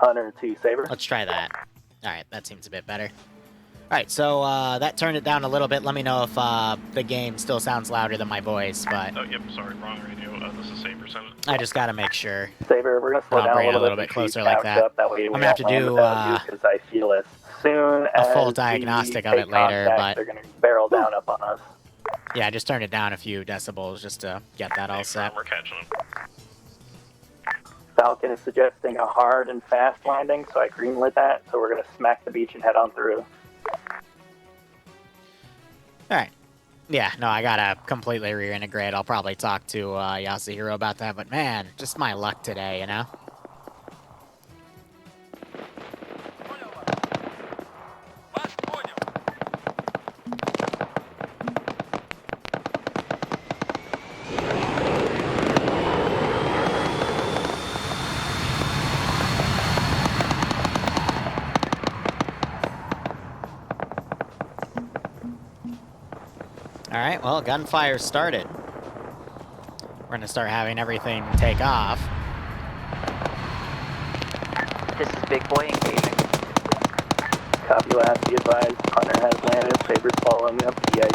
Hunter 2 Saber. Let's try that. Alright, that seems a bit better. Alright, so that turned it down a little bit. Let me know if the game still sounds louder than my voice, but... Oh, yep, sorry, wrong radio. This is Saber 7. I just gotta make sure. Saber, we're gonna slow down bring it a little bit closer like that. Up. That way I'm gonna have to do because I feel as soon as a full diagnostic of it later, but they're gonna barrel down up on us. Yeah, I just turned it down a few decibels just to get that all set. We're catching them. Falcon is suggesting a hard and fast landing, so I greenlit that. So we're gonna smack the beach and head on through. Alright. Yeah, no, I gotta completely reintegrate. I'll probably talk to Yasuhiro about that, but man, just my luck today, you know? Alright, well, gunfire started. We're gonna start having everything take off. This is Big Boy engaging. Copy last, be advised. Hunter has landed. Saber's following up. PID.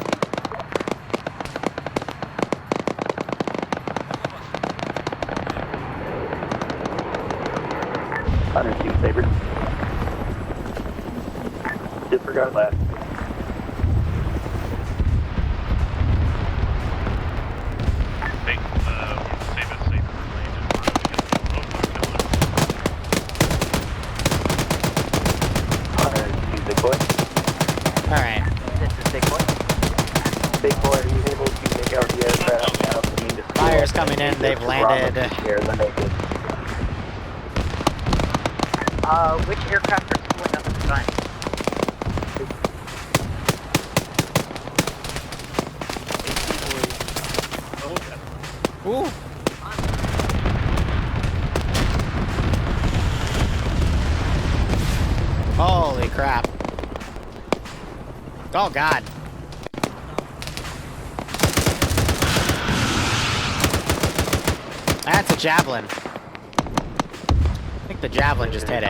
Hunter 2 Saber. Disregard last. Coming in, they've landed. Which aircraft are split up in front? Ooh. Holy crap. Oh god. That's a javelin. I think the javelin just hit it.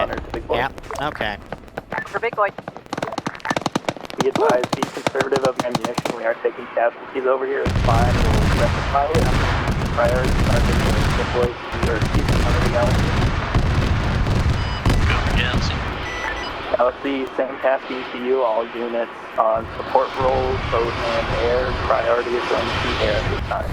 Yep, okay. For Big Boy. Be advised, be conservative of ammunition. We are taking casualties over here. It's fine. We'll rectify it. Priorities are taking Big Boy to keeping under the Galaxy, same tasking to you. All units on support roles, boat and air. Priority is going to be air at this time.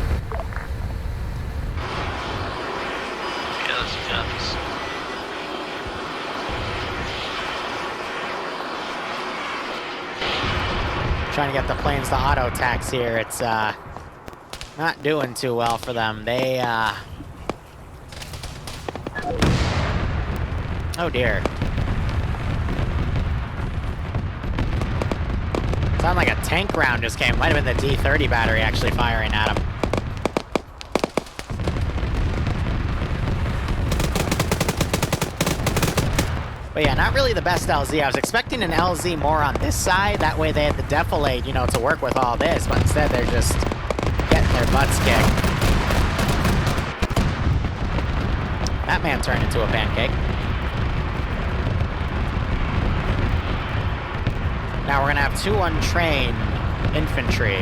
Trying to get the planes to auto tax here. It's not doing too well for them. They oh dear. Sounded like a tank round just came. Might have been the D-30 battery actually firing at him. But yeah, not really the best LZ. I was expecting an LZ more on this side. That way they had the defilade, you know, to work with all this. But instead they're just getting their butts kicked. That man turned into a pancake. Now we're gonna have 2 untrained infantry.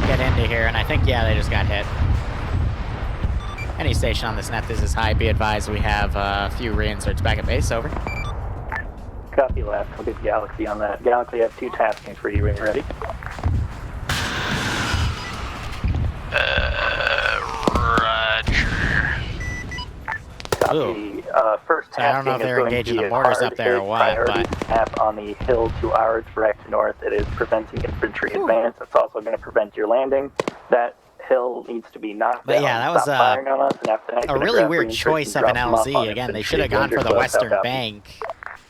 Get into here, and I think, yeah, they just got hit. Any station on this net, this is high. Be advised, we have a few reinserts back at base. Over. Copy last. We'll get Galaxy on that. Galaxy, I have 2 tasking for you when you're ready. Roger. Copy. First tasking I don't know if they're engaging the mortars up there or what, but... Tap on the hill 2 hours direct north. It is preventing infantry advance. It's also going to prevent your landing. That hill needs to be knocked down. But yeah, that was a really weird choice of an LZ. Again, they should have gone for the western bank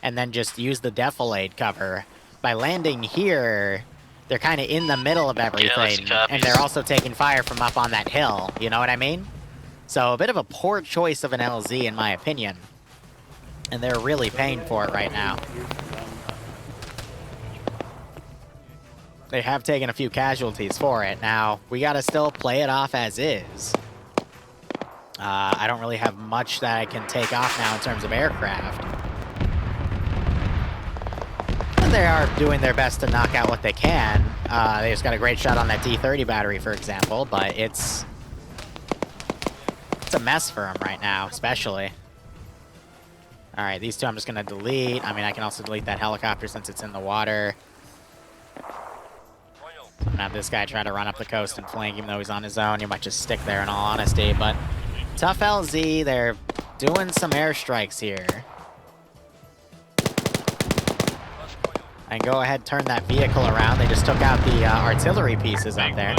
and then just used the defilade cover. By landing here, they're kind of in the middle of everything, and they're also taking fire from up on that hill. You know what I mean? So a bit of a poor choice of an LZ, in my opinion. And they're really paying for it right now. They have taken a few casualties for it. Now, we gotta still play it off as is. I don't really have much that I can take off now in terms of aircraft. And they are doing their best to knock out what they can. They just got a great shot on that T-30 battery, for example, but it's a mess for them right now, especially. All right, these two I'm just going to delete. I mean, I can also delete that helicopter since it's in the water. So I'm going to have this guy try to run up the coast and flank, even though he's on his own. He might just stick there in all honesty, but tough LZ, they're doing some airstrikes here. And go ahead, turn that vehicle around. They just took out the artillery pieces up there.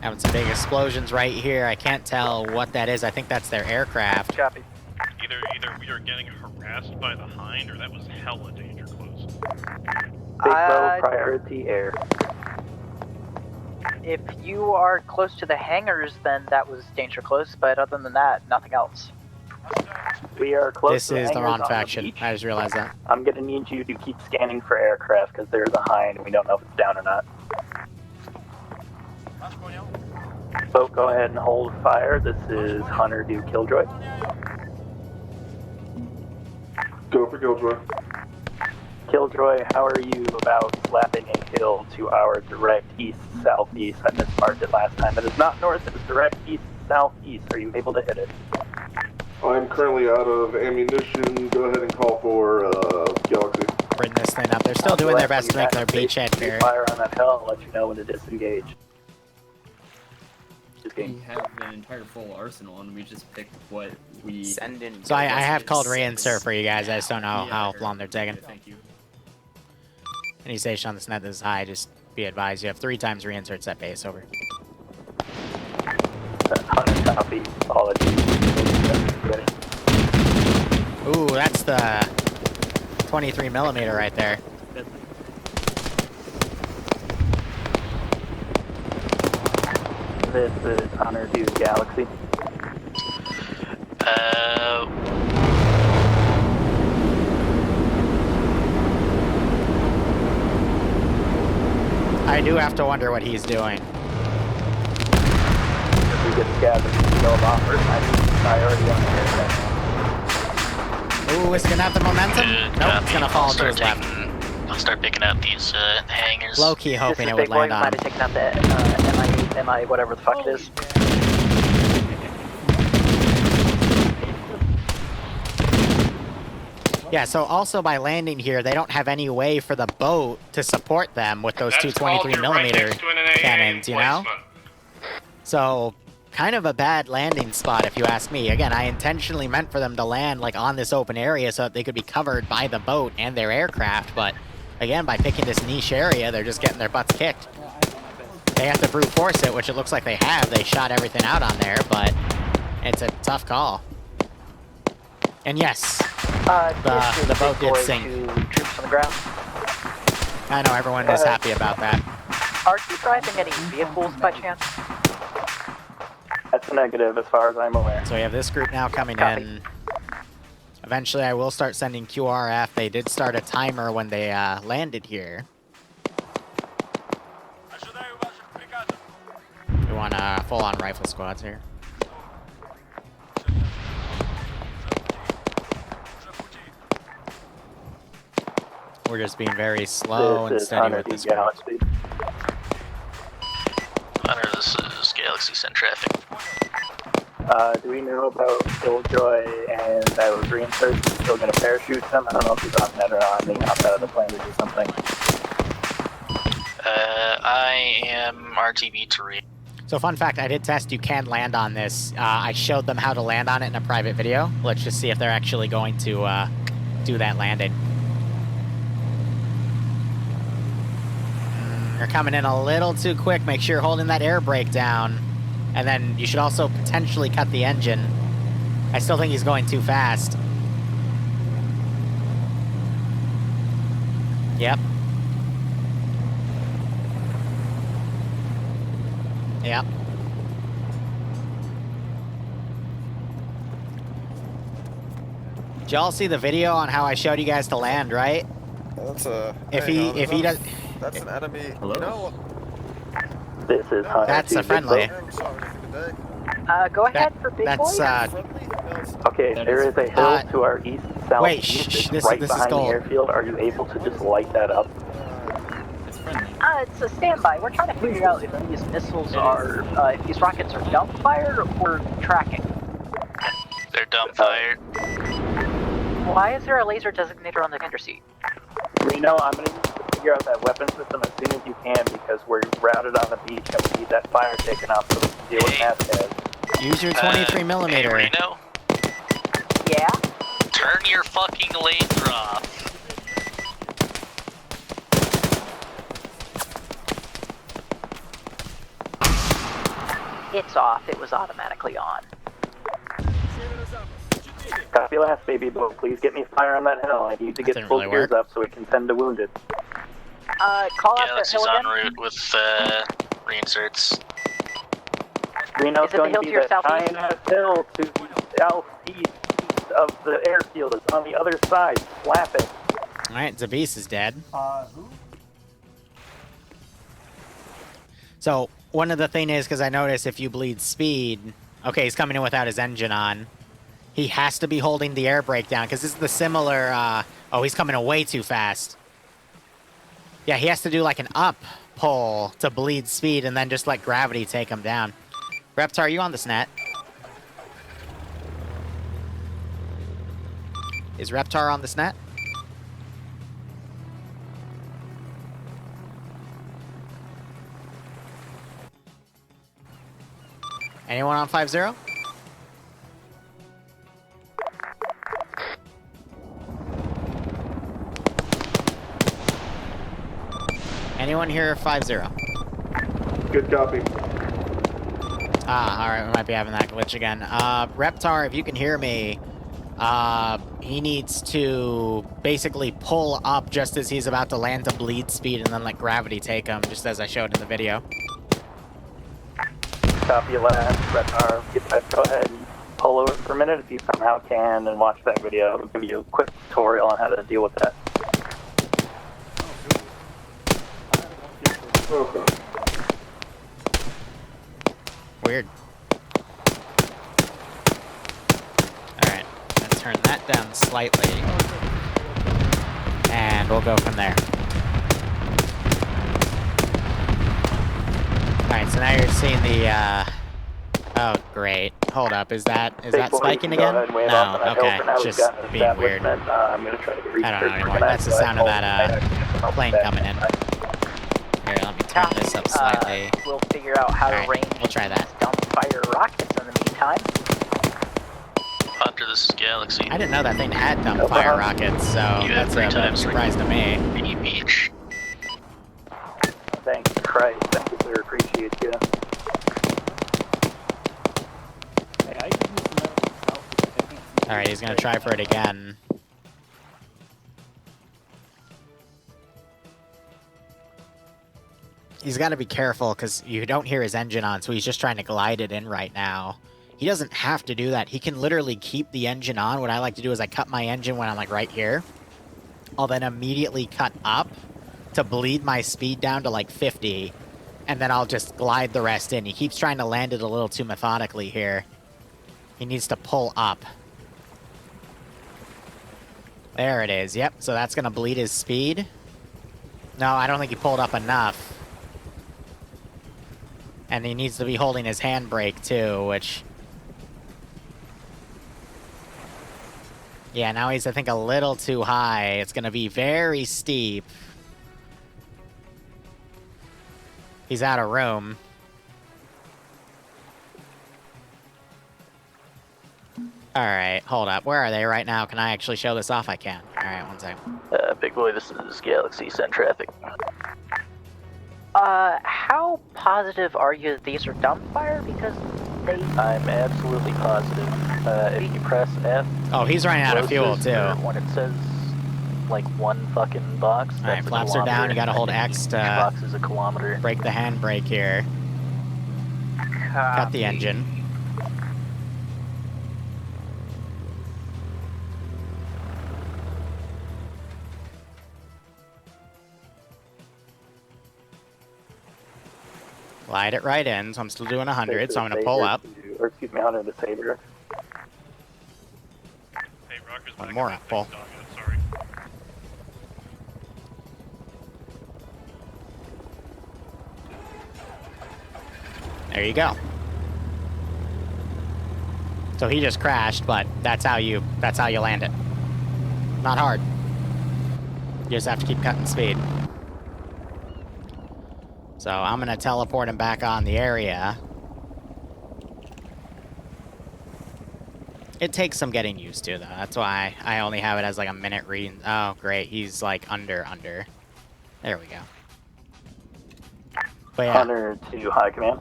Having some big explosions right here. I can't tell what that is. I think that's their aircraft. Copy. Either we are getting harassed by the Hind, or that was hella danger close. Big bow, priority air. If you are close to the hangars, then that was danger close, but other than that, nothing else. We are close This to the is the hangars wrong on faction. the beach. I just realized that. I'm gonna need you to keep scanning for aircraft because there's a Hind and we don't know if it's down or not. Boat, go ahead and hold fire. This is Hunter due Killjoy. Go for Killjoy. Killjoy, how are you about slapping a hill to our direct east-southeast? I mismarked it last time. It is not north, it is direct east-southeast. Are you able to hit it? I'm currently out of ammunition. Go ahead and call for Galaxy. Bring this thing up. They're still doing their best to make their beachhead fair. Fire on that hill, I'll let you know when to disengage. We have an entire full arsenal, and we just picked what we Send in. So I have called reinsert for you guys. I just don't know how long they're taking. Thank you. Any station on this net that is high, just be advised. You have 3 times reinserts at base. Over. Hunter copy. Apologies. Ooh, that's the 23 millimeter right there. This is Hunter due Galaxy. I do have to wonder what he's doing. If we get scattered, we go off first. I need priority on the aircraft. Ooh, is it gonna have the momentum? Nope, it's gonna fall to his left. I'll start picking out these hangers. Low key hoping This it is would Big Boy. land We on might him. have taken out the MI, whatever the fuck it is. Yeah, so also by landing here, they don't have any way for the boat to support them with those two 23 millimeter cannons, you know? So, kind of a bad landing spot if you ask me. Again, I intentionally meant for them to land like on this open area so that they could be covered by the boat and their aircraft, but again, by picking this niche area, they're just getting their butts kicked. They have to brute force it, which it looks like they have. They shot everything out on there, but it's a tough call. And yes, the boat did sink. Troops on the ground. I know everyone is happy about that. Are you driving any vehicles by chance? That's a negative as far as I'm aware. So we have this group now coming in. Eventually I will start sending QRF. They did start a timer when they landed here. We want full-on rifle squads here. We're just being very slow and steady with this group. Galaxy. Hunter, this is Galaxy sent traffic. Do we know about Killjoy and those reinserts? Are we still going to parachute them? I don't know if he's on net or not. Maybe hop out of the plane to do something. I am RTB to read. So fun fact, I did test you can land on this. I showed them how to land on it in a private video. Let's just see if they're actually going to do that landing. You're coming in a little too quick. Make sure you're holding that air brake down. And then you should also potentially cut the engine. I still think he's going too fast. Yep. Yep. Did y'all see the video on how I showed you guys to land, right? That's a. If he does, That's an enemy. Hello? You know, This is Hunter. That's a friendly. Go ahead for big boy. Okay, there is a hill to our east south. Wait, shh, this right is behind the gold. airfield. Are you able to just light that up? It's friendly. It's a standby. We're trying to figure out if these missiles are, if these rockets are dump fired or tracking. They're dump fired. Why is there a laser designator on the commander seat? Reno, I'm going to figure out that weapon system as soon as you can because we're routed on the beach and we need that fire taken off so we can deal with that. Use your 23 millimeter. Hey, Reno, Yeah? turn your fucking laser off. It's off. It was automatically on. Copy last, baby boat. Please get me fire on that hill. I need to get full gears up so we can send the wounded. Call out that Galaxy's hill en again. route with reinserts. Reno's Is it the going hill to to be your that southeast? giant hill to the southeast of the airfield. It's on the other side. Slap it. Alright, Zabis is dead. So, one of the thing is, because I noticed if you bleed speed... Okay, he's coming in without his engine on. He has to be holding the air brake down, because this is the similar... oh, he's coming way too fast. Yeah, he has to do like an up pull to bleed speed, and then just let gravity take him down. Reptar, are you on the SNET? Is Reptar on the SNET? Anyone on 5-0? Anyone here 5-0? Good copy. Alright, we might be having that glitch again. Reptar, if you can hear me, he needs to basically pull up just as he's about to land to bleed speed and then let gravity take him, just as I showed in the video. Copy last. Reptar, go ahead and pull over for a minute if you somehow can and watch that video. It'll give you a quick tutorial on how to deal with that. Okay. Weird. Alright, let's turn that down slightly. And we'll go from there. Alright, so now you're seeing the, oh, great. Hold up, is that spiking again? No, okay, it's just being weird. I'm gonna try to get I don't know anymore. That's the sound of that, plane coming in. Here, let me turn this up slightly. We'll figure out how to range we'll try that. dump fire rockets in the meantime. Hunter, this is Galaxy. I didn't know that thing had dumb fire rockets, so You have that's 3 a bit of a times surprise to me. Mini beach. Thanks, Christ. Thank you, sir. Appreciate you. Alright, he's gonna try for it again. He's got to be careful because you don't hear his engine on, so he's just trying to glide it in right now. He doesn't have to do that. He can literally keep the engine on. What I like to do is I cut my engine when I'm like right here. I'll then immediately cut up to bleed my speed down to like 50, and then I'll just glide the rest in. He keeps trying to land it a little too methodically here. He needs to pull up. There it is. Yep, so that's going to bleed his speed. No, I don't think he pulled up enough. And he needs to be holding his handbrake too, which... Yeah, now he's, I think, a little too high. It's going to be very steep. He's out of room. Alright, hold up. Where are they right now? Can I actually show this off? I can. Alright, one second. Big boy, this is Galaxy. Send traffic. How positive are you that these are dump fire? Because they... I'm absolutely positive. If you press F... Oh, he's running out of fuel, too. When it says, like, one fucking box, Alright, flaps are down. You gotta hold X to box is a kilometer. break the handbrake here. Cut the engine. Glide it right in, so I'm still doing 100, so I'm going to Saber pull up. or excuse me, Hunter to Saber. Hey, Rocker's One back more in up, pull. that next dog, sorry. There you go. So he just crashed, but that's how you land it. Not hard. You just have to keep cutting speed. So I'm gonna teleport him back on the area. It takes some getting used to, though. That's why I only have it as like a minute read. Oh, great. He's like under. There we go. But yeah. Hunter to high command.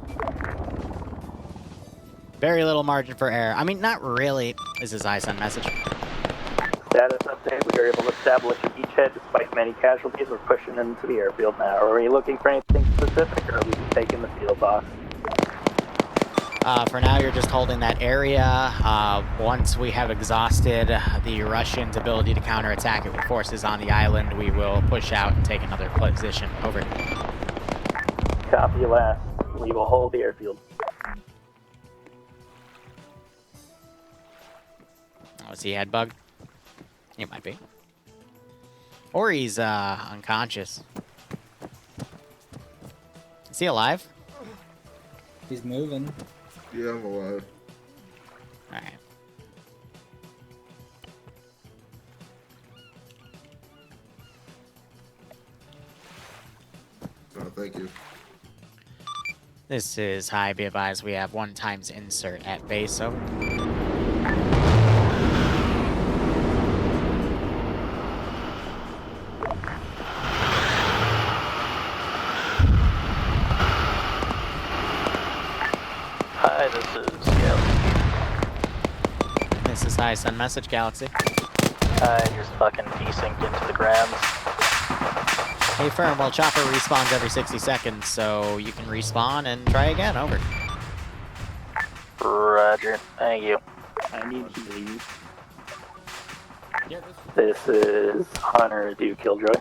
Very little margin for error. I mean, not really. This is ISN message. Status update. We were able to establish a beachhead despite many casualties. We're pushing into the airfield now. Are we looking for anything specific, or are we just taking the field box? For now, you're just holding that area. Once we have exhausted the Russians' ability to counterattack with forces on the island, we will push out and take another position. Over. Copy last. We will hold the airfield. Oh, is he head bugged? He might be. Or he's unconscious. Is he alive? He's moving. Yeah, I'm alive. Alright. Oh, thank you. This is high. Be advised, we have 1 times insert at base, over. Hi, this is Galaxy. This is High Sun Message Galaxy. I just fucking desynced into the grounds. Hey firm, well chopper respawns every 60 seconds, so you can respawn and try again, over. Roger, thank you. I need healing. This is Hunter to Killjoy.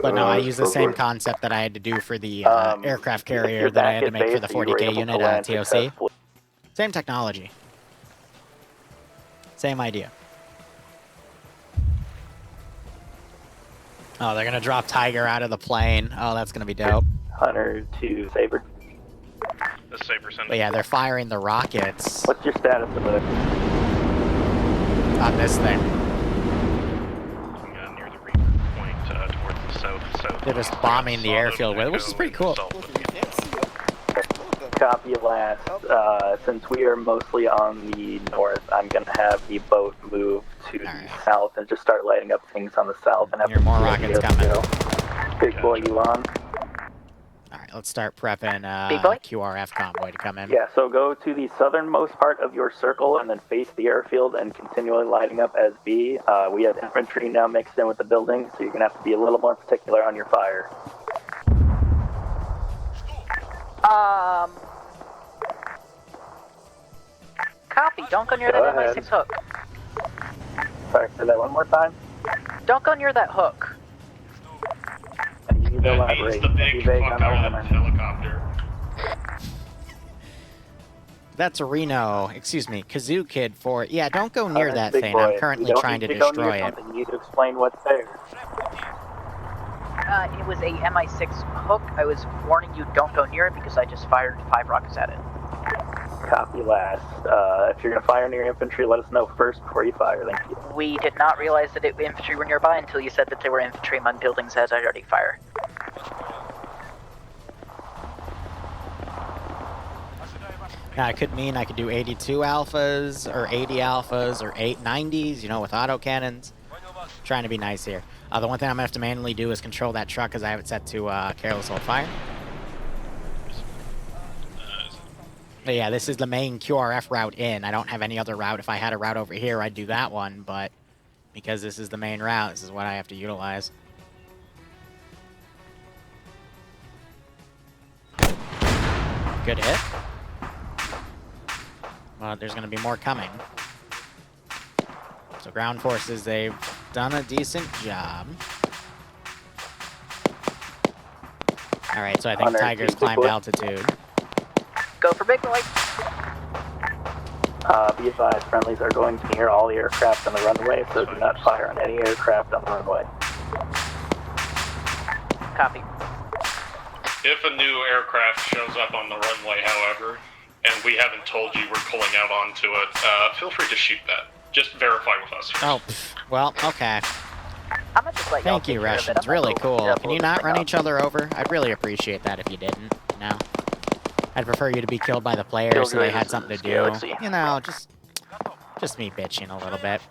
But no, I use the same concept that I had to do for the aircraft carrier that I had to make for the 40k unit TOC. Same technology. Same idea. Oh, they're gonna drop Tiger out of the plane. Oh, that's gonna be dope. Hunter to Saber. The Saber sent. But yeah, they're firing the rockets What's your status of it? on this thing. Near the Reaper Point towards the south. They're just bombing the airfield with it, which is pretty cool. Copy last. Since we are mostly on the north, I'm gonna have the boat move to the south and just start lighting up things on the south and have Here, more rockets coming. Big boy, you on? Alright, let's start prepping Big boy? QRF convoy to come in. Yeah, so go to the southernmost part of your circle and then face the airfield and continually lighting up as B. We have infantry now mixed in with the building, so you're gonna have to be a little more particular on your fire. Copy. Don't go near that ahead. MI6 hook. Sorry, say that one more time. Don't go near that hook. You need to elaborate. the big Be vague on fuck-off helicopter. That's a Reno, excuse me, Kazoo Kid for, yeah, don't go near that Big thing. boy. I'm currently You don't trying need to go near destroy it. something. You need to explain what's there. It was a MI6 hook. I was warning you, don't go near it because I just fired 5 rockets at it. Copy last. If you're gonna fire near infantry, let us know first before you fire. Thank you. We did not realize that infantry were nearby until you said that there were infantry among buildings as I already fired. Now, it could mean I could do 82 alphas, or 80 alphas, or 890s, you know, with autocannons. Trying to be nice here. The one thing I'm going to have to manually do is control that truck because I have it set to careless hold fire. But yeah, this is the main QRF route in. I don't have any other route. If I had a route over here, I'd do that one, but because this is the main route, this is what I have to utilize. Good hit. Well, there's going to be more coming. So ground forces, they've done a decent job. Alright, so I think Hunter, Tiger's big climbed boy. altitude. Go for big boy. Be advised, friendlies are going to near all the aircraft on the runway, so do not fire on any aircraft on the runway. Copy. If a new aircraft shows up on the runway, however, and we haven't told you we're pulling out onto it, feel free to shoot that. Just verify with us first. Oh, well, okay. I'm gonna just let y'all Thank you, take care of it. Russians. I'm gonna Really go cool. double Can you this not thing run up. each other over? I'd really appreciate that if you didn't, you know? I'd prefer you to be killed by the players so they had something to do. Galaxy. You know, just me bitching a little bit.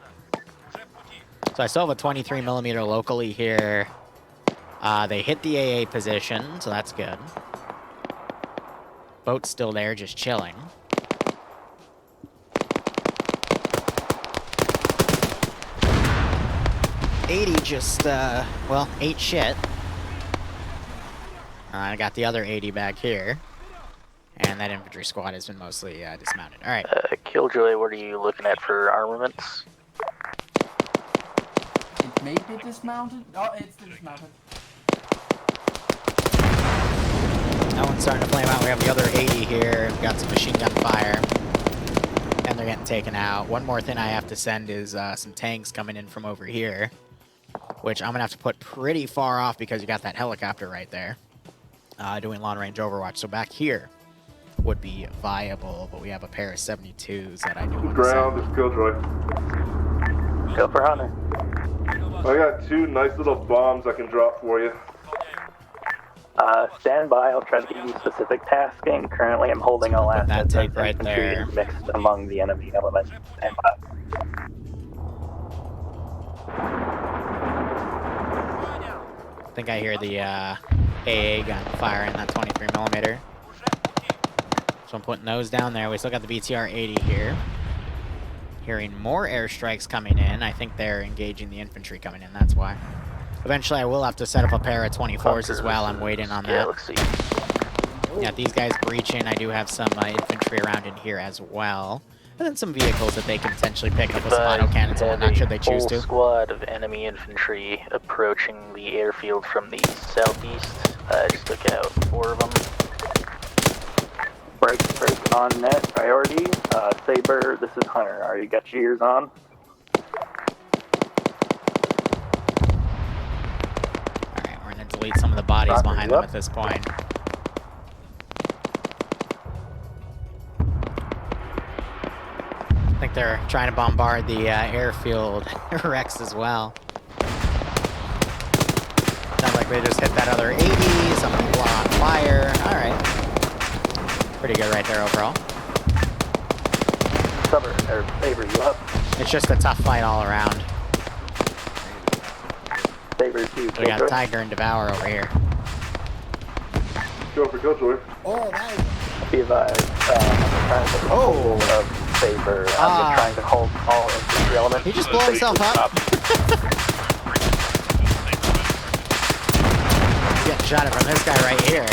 So I still have a 23mm locally here. They hit the AA position, so that's good. Boat's still there, just chilling. $80 just, well, ate shit. I got the other 80 back here. And that infantry squad has been mostly dismounted. Alright. Killjoy, what are you looking at for armaments? It may be dismounted. Oh, it's dismounted. That one's starting to flame out. We have the other 80 here. We've got some machine gun fire. And they're getting taken out. One more thing I have to send is some tanks coming in from over here. Which I'm going to have to put pretty far off because you got that helicopter right there. Doing long-range overwatch. So back here would be viable. But we have a pair of 72s that I do want to Ground send. is Killjoy. Go for Hunter. I got 2 nice little bombs I can drop for you. Stand by, I'll try to give you specific tasking. Currently I'm holding all Put that assets tank as right infantry there. mixed among the enemy elements. Stand by. I think I hear the AA gun firing that 23mm. So I'm putting those down there. We still got the BTR-80 here. Hearing more airstrikes coming in. I think they're engaging the infantry coming in, that's why. Eventually I will have to set up a pair of 24s as well. I'm waiting on that. Galaxy. Yeah, these guys breaching. I do have some infantry around in here as well. And then some vehicles that they can potentially pick up with some autocannons and whatnot, should they choose to. A squad of enemy infantry approaching the airfield from the southeast. Just took out 4 of them. Break on net, priority. Saber, this is Hunter. Are you got your ears on? Alright, we're gonna delete some of the bodies behind them at this point. I think they're trying to bombard the airfield Rex as well. Sounds like they just hit that other 80, some people are on fire. Alright. Pretty good right there overall. Saber, you up? It's just a tough fight all around. Saber 2, We got Tiger and Devour over here. Go for Killjoy. Oh, that is... Be advised, I'm trying to hold of Saber. I'm trying to hold all infantry elements. He just blew himself up. Getting shot at from this guy right here.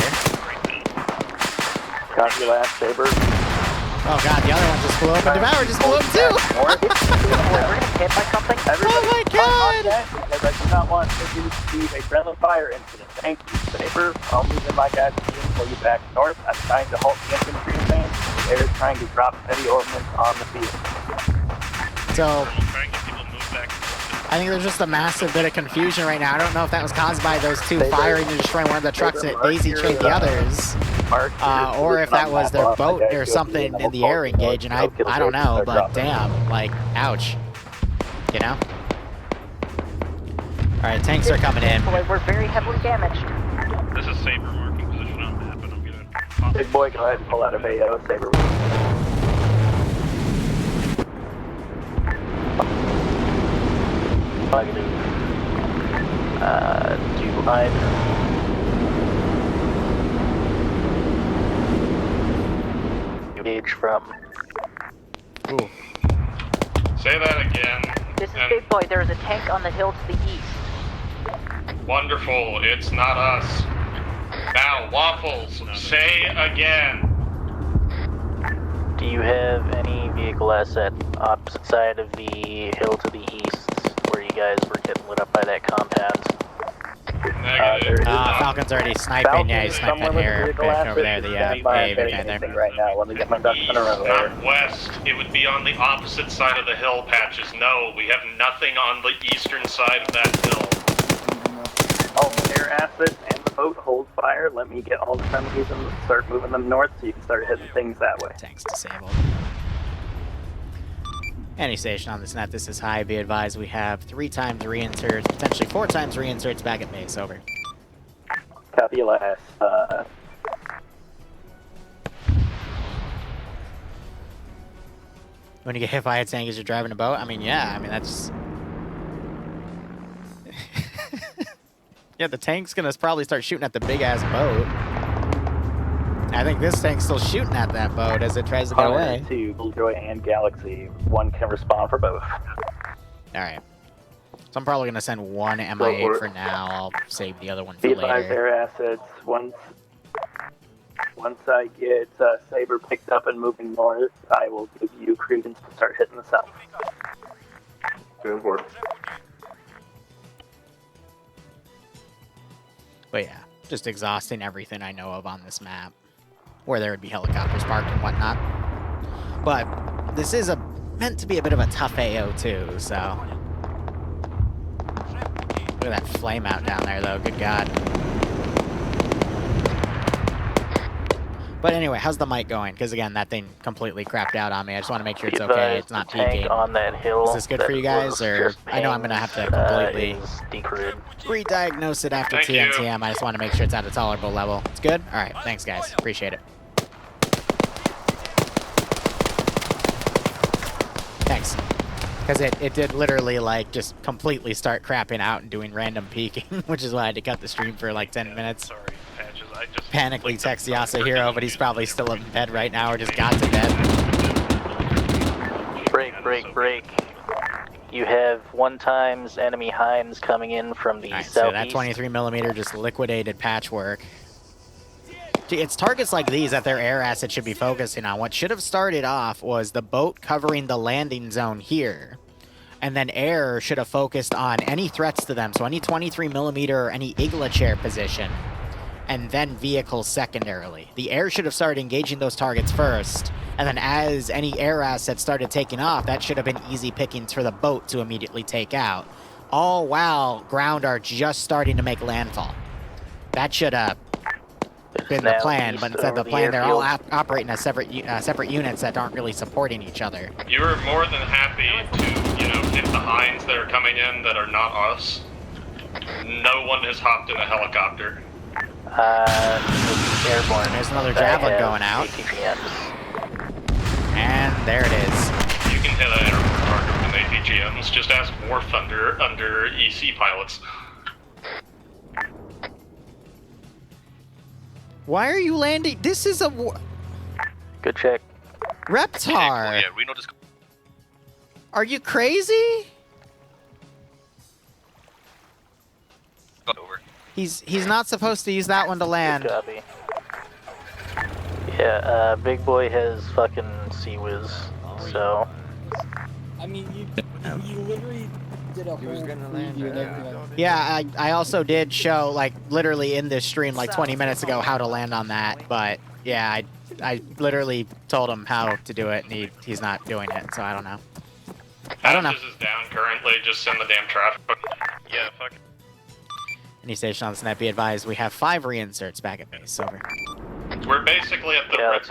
Copy last, Saber. Oh god, the other one just blew up, and Devour just blew up too! We're getting hit by something. Oh my god! Because I do not want to be a friendly fire incident. Thank you, Saber. I'll move in my guys' team pull you back north. I'm trying to halt the infantry advance. They're trying to drop heavy ordnance on the field. So, Try and get people moved back. I think there's just a massive bit of confusion right now. I don't know if that was caused by those two firing and destroying one of the trucks that daisy-chained the others. Or if that was their boat or something in the air engaging. I don't know, but damn, like, ouch. You know? Alright, tanks are coming in. Boy, we're very heavily damaged. This is Saber marking position on map, and I'm gonna... Big boy, go ahead and pull out of AO, Saber. Negative. Do either. Engage from. Ooh. Say that again. This is Big Boy. There is a tank on the hill to the east. Wonderful, it's not us. Now, Waffles, say again. Do you have any vehicle asset opposite side of the hill to the east where you guys were getting lit up by that compound? Negative. Falcon's already sniping. Yeah, he's sniping that air over there. The AV guy there. Right now, let me get my ducks in a row there. Not west. It would be on the opposite side of the hill patches. No, we have nothing on the eastern side of that hill. All the air assets and the boat hold fire. Let me get all the friendlies and start moving them north so you can start hitting things that way. Tanks disabled. Any station on this net, this is high. Be advised, we have 3 times reinserts, potentially 4 times reinserts back at base. Over. Copy last. When you get hit by a tank as you're driving a boat, I mean, yeah, I mean, that's... yeah, the tank's gonna probably start shooting at the big-ass boat. I think this tank's still shooting at that boat as it tries to get away. To Killjoy and Galaxy, one can respond for both. Alright. So I'm probably gonna send one MIA for now. I'll save the other one for Be advised, later. air assets. Once I get Saber picked up and moving north, I will give you credence to start hitting the south. Stand for it. But yeah, just exhausting everything I know of on this map, where there would be helicopters parked and whatnot. But this is meant to be a bit of a tough AO too, so... Look at that flame out down there though, good god. But anyway, how's the mic going? Because again, that thing completely crapped out on me. I just want to make sure it's okay. It's not peaking. On that hill. Is this good for you guys? Or I know I'm going to have to completely re-diagnose it after TNTM. I just want to make sure it's at a tolerable level. It's good? Alright, thanks guys. Appreciate it. Thanks. Because it did literally, like, just completely start crapping out and doing random peaking, which is why I had to cut the stream for like 10 minutes. Sorry, Patches. I just Panically text Yasa Hero, but he's probably still in bed right now or just got to bed. Break. You have 1 times enemy Heinz coming in from the southeast. So that 23mm just liquidated Patchwork. See, it's targets like these that their air assets should be focusing on. What should have started off was the boat covering the landing zone here. And then air should have focused on any threats to them. So any 23mm or any Igla chair position. And then vehicles secondarily. The air should have started engaging those targets first. And then as any air assets started taking off, that should have been easy pickings for the boat to immediately take out. All while ground are just starting to make landfall. That should have been the plan, but instead of the plan, they're all operating as separate units that aren't really supporting each other. You are more than happy to, hit the Hinds that are coming in that are not us. No one has hopped in a helicopter. Airborne. There's another javelin going out. And there it is. You can hit an airborne target with an ATGMs. Just ask War Thunder under EC pilots. Why are you landing? This is a Good check. Reptar. Yeah, Reno just... Are you crazy? Over. He's not supposed to use that one to land. Copy. Yeah, Big Boy has fucking Sea-Wiz, so... I mean, you literally did a whole preview and everything. Yeah, I also did show, like, literally in this stream, like, 20 minutes ago, how to land on that. But, yeah, I literally told him how to do it, and he's not doing it, so I don't know. I don't know. Patches is down currently, just send the damn traffic. Yeah, fuck. Any station on this net, be advised, we have 5 reinserts back at base. Over. We're basically at the red X.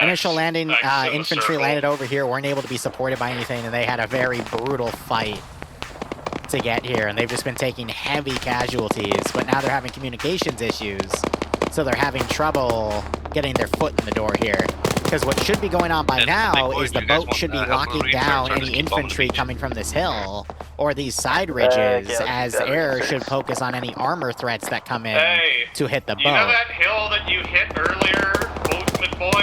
Initial landing, X in the infantry circle. landed over here, weren't able to be supported by anything, and they had a very brutal fight to get here, and they've just been taking heavy casualties, but now they're having communications issues, so they're having trouble getting their foot in the door here. Because what should be going on by now is the boat should be locking down any infantry coming from this hill, or these side ridges, as air should focus on any armor threats that come in to hit the boat. You know that hill that you hit earlier, Ultimate Boy?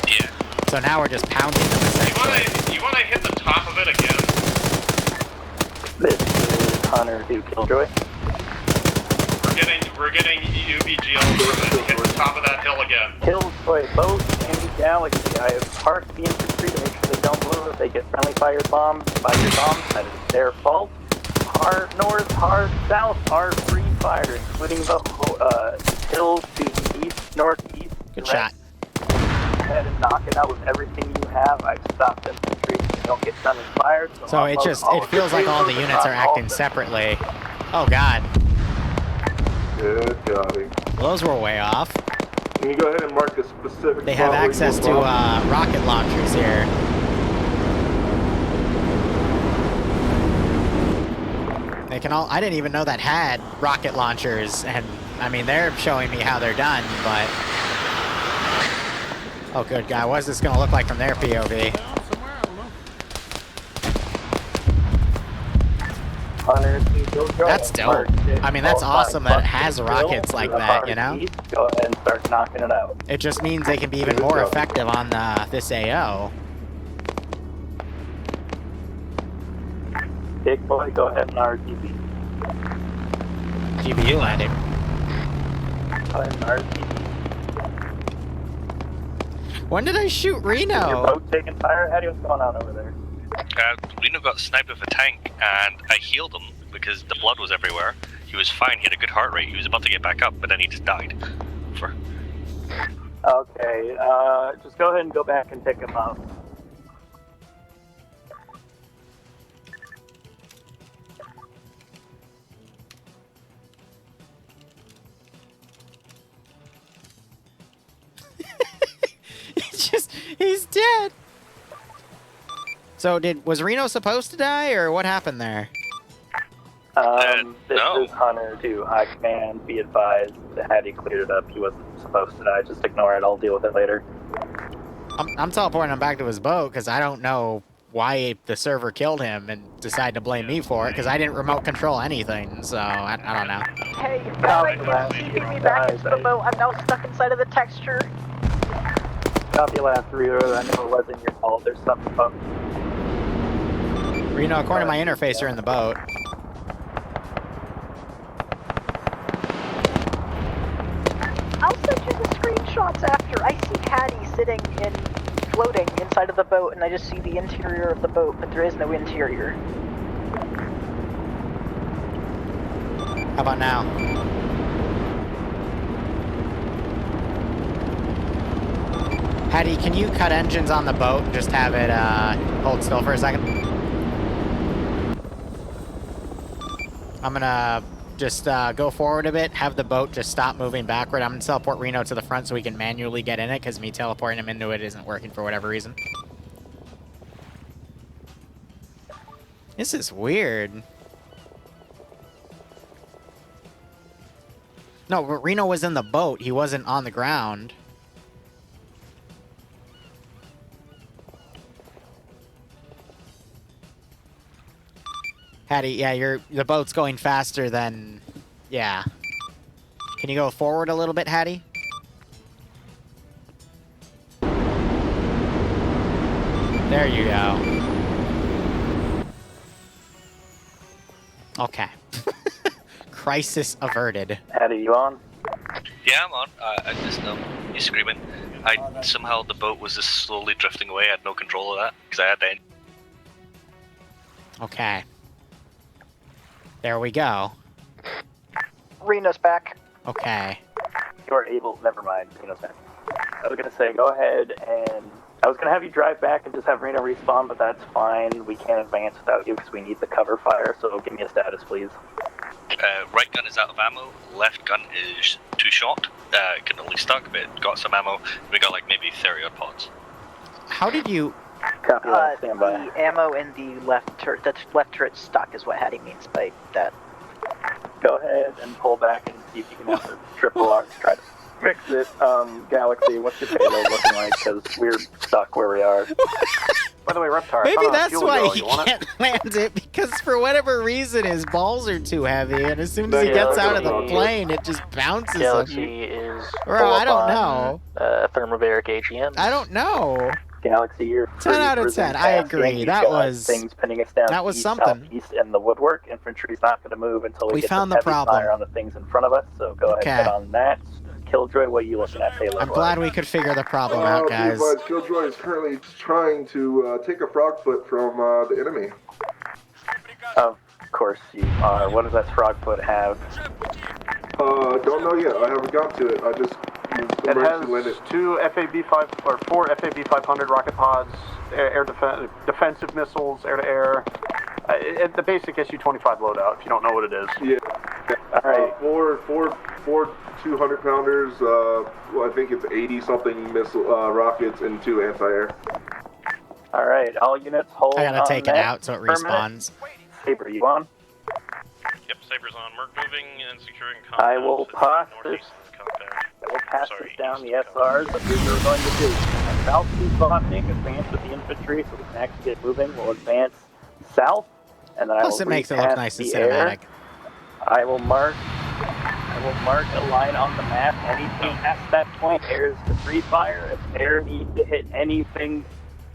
Yeah. So now we're just pounding them essentially. You wanna hit the top of it again? This is Hunter to Killjoy. We're getting UBGL. Hit the top of that hill again. Killjoy, both and Galaxy. I have parked the infantry to make sure they don't move. If they get friendly fire bombed by your bombs, that is their fault. hard north, hard south, hard free fire, including the hills to the east, northeast. Good shot. Go ahead and knock it out with everything you have. I've stopped infantry. They don't get done and fired. So it feels like all the units are acting separately. Oh god. Good job. Those were way off. Can you go ahead and mark a specific... They have access to rocket launchers here. They can all... I didn't even know that had rocket launchers, and I mean, they're showing me how they're done, but... Oh good god, what's this gonna look like from their POV? That's dope. I mean, that's awesome that it has rockets like that, you know? Go ahead and start knocking it out. It just means they can be even more effective on this AO. Big boy, go ahead and RTB. GBU landing. Go ahead and RTB. When did I shoot Reno? Your boat taking fire? How do you what's going on over there? Reno got sniped with a tank, and I healed him because the blood was everywhere. He was fine, he had a good heart rate, he was about to get back up, but then he just died. Okay, just go ahead and go back and pick him up. He's dead. So was Reno supposed to die, or what happened there? This is Hunter to High Command. Be advised that had he cleared it up, he wasn't supposed to die. Just ignore it. I'll deal with it later. I'm teleporting him back to his boat because I don't know why the server killed him and decided to blame me for it because I didn't remote control anything, so I don't know. Hey, alright, keeping me back into the boat. I'm now stuck inside of the texture. Copy last reader. I know it wasn't your fault. There's something up. Reno, according to my interface, you're in the boat. I'll send you the screenshots after. I see Hattie floating inside of the boat, and I just see the interior of the boat, but there is no interior. How about now? Hattie, can you cut engines on the boat and just have it hold still for a second? I'm gonna just go forward a bit, have the boat just stop moving backward. I'm gonna teleport Reno to the front so we can manually get in it, because me teleporting him into it isn't working for whatever reason. This is weird. No, but Reno was in the boat. He wasn't on the ground. Hattie, yeah, the boat's going faster than... Yeah. Can you go forward a little bit, Hattie? There you go. Okay. Crisis averted. Hattie, you on? Yeah, I'm on. I just he's screaming. Somehow the boat was just slowly drifting away. I had no control of that because I had the... Okay. There we go. Reno's back. Okay. You are able... Never mind. Reno's back. I was going to say, go ahead and... I was going to have you drive back and just have Reno respawn, but that's fine. We can't advance without you because we need the cover fire, so give me a status, please. Right gun is out of ammo. Left gun is 2 shot. It can only stuck, but got some ammo. We got like maybe 30 odd pods. How did you... Copy that, stand by. The ammo in the left turret stuck is what Hattie means by that. Go ahead and pull back and see if you can have the triple R try to fix it. Galaxy, what's your payload looking like? Because we're stuck where we are. By the way, Reptar, maybe that's why he can't land it, because for whatever reason his balls are too heavy, and as soon as he gets out of the plane, it just bounces him. Galaxy is... Bro, I don't know. Thermobaric AGM. I don't know. Galaxy, you're 10 out of 10. I agree. That was things pinning us down. That was east, something. Southeast in the woodwork. Infantry's not going to move until we get found the the problem. fire on the things in front of us. So go ahead and get on that. Killjoy, what are you looking at? I'm glad we could figure the problem out, guys. Killjoy is currently trying to take a frog foot from the enemy. Of course you are. What does that Frogfoot have? Don't know yet. I haven't got to it. I just it has 2 FAB-5 or 4 FAB-500 rocket pods, defensive missiles, air-to-air. The basic Su-25 loadout. If you don't know what it is. Yeah. All right. Four 200-pounders. Well, I think it's 80-something missile rockets and 2 anti-air. All right. All units hold. I gotta take it out so it respawns. Saber, you on? Yep, Saber's on. Merc moving and securing I compound. will pass this. I will pass this down the SRs. But here's what we're going to do. South to Botnik, advance with the infantry so we can actually get moving. We'll advance south, and then Plus, it makes it look nice and cinematic. I will mark a line on the map. Anything past that point, air is to free fire. If air needs to hit anything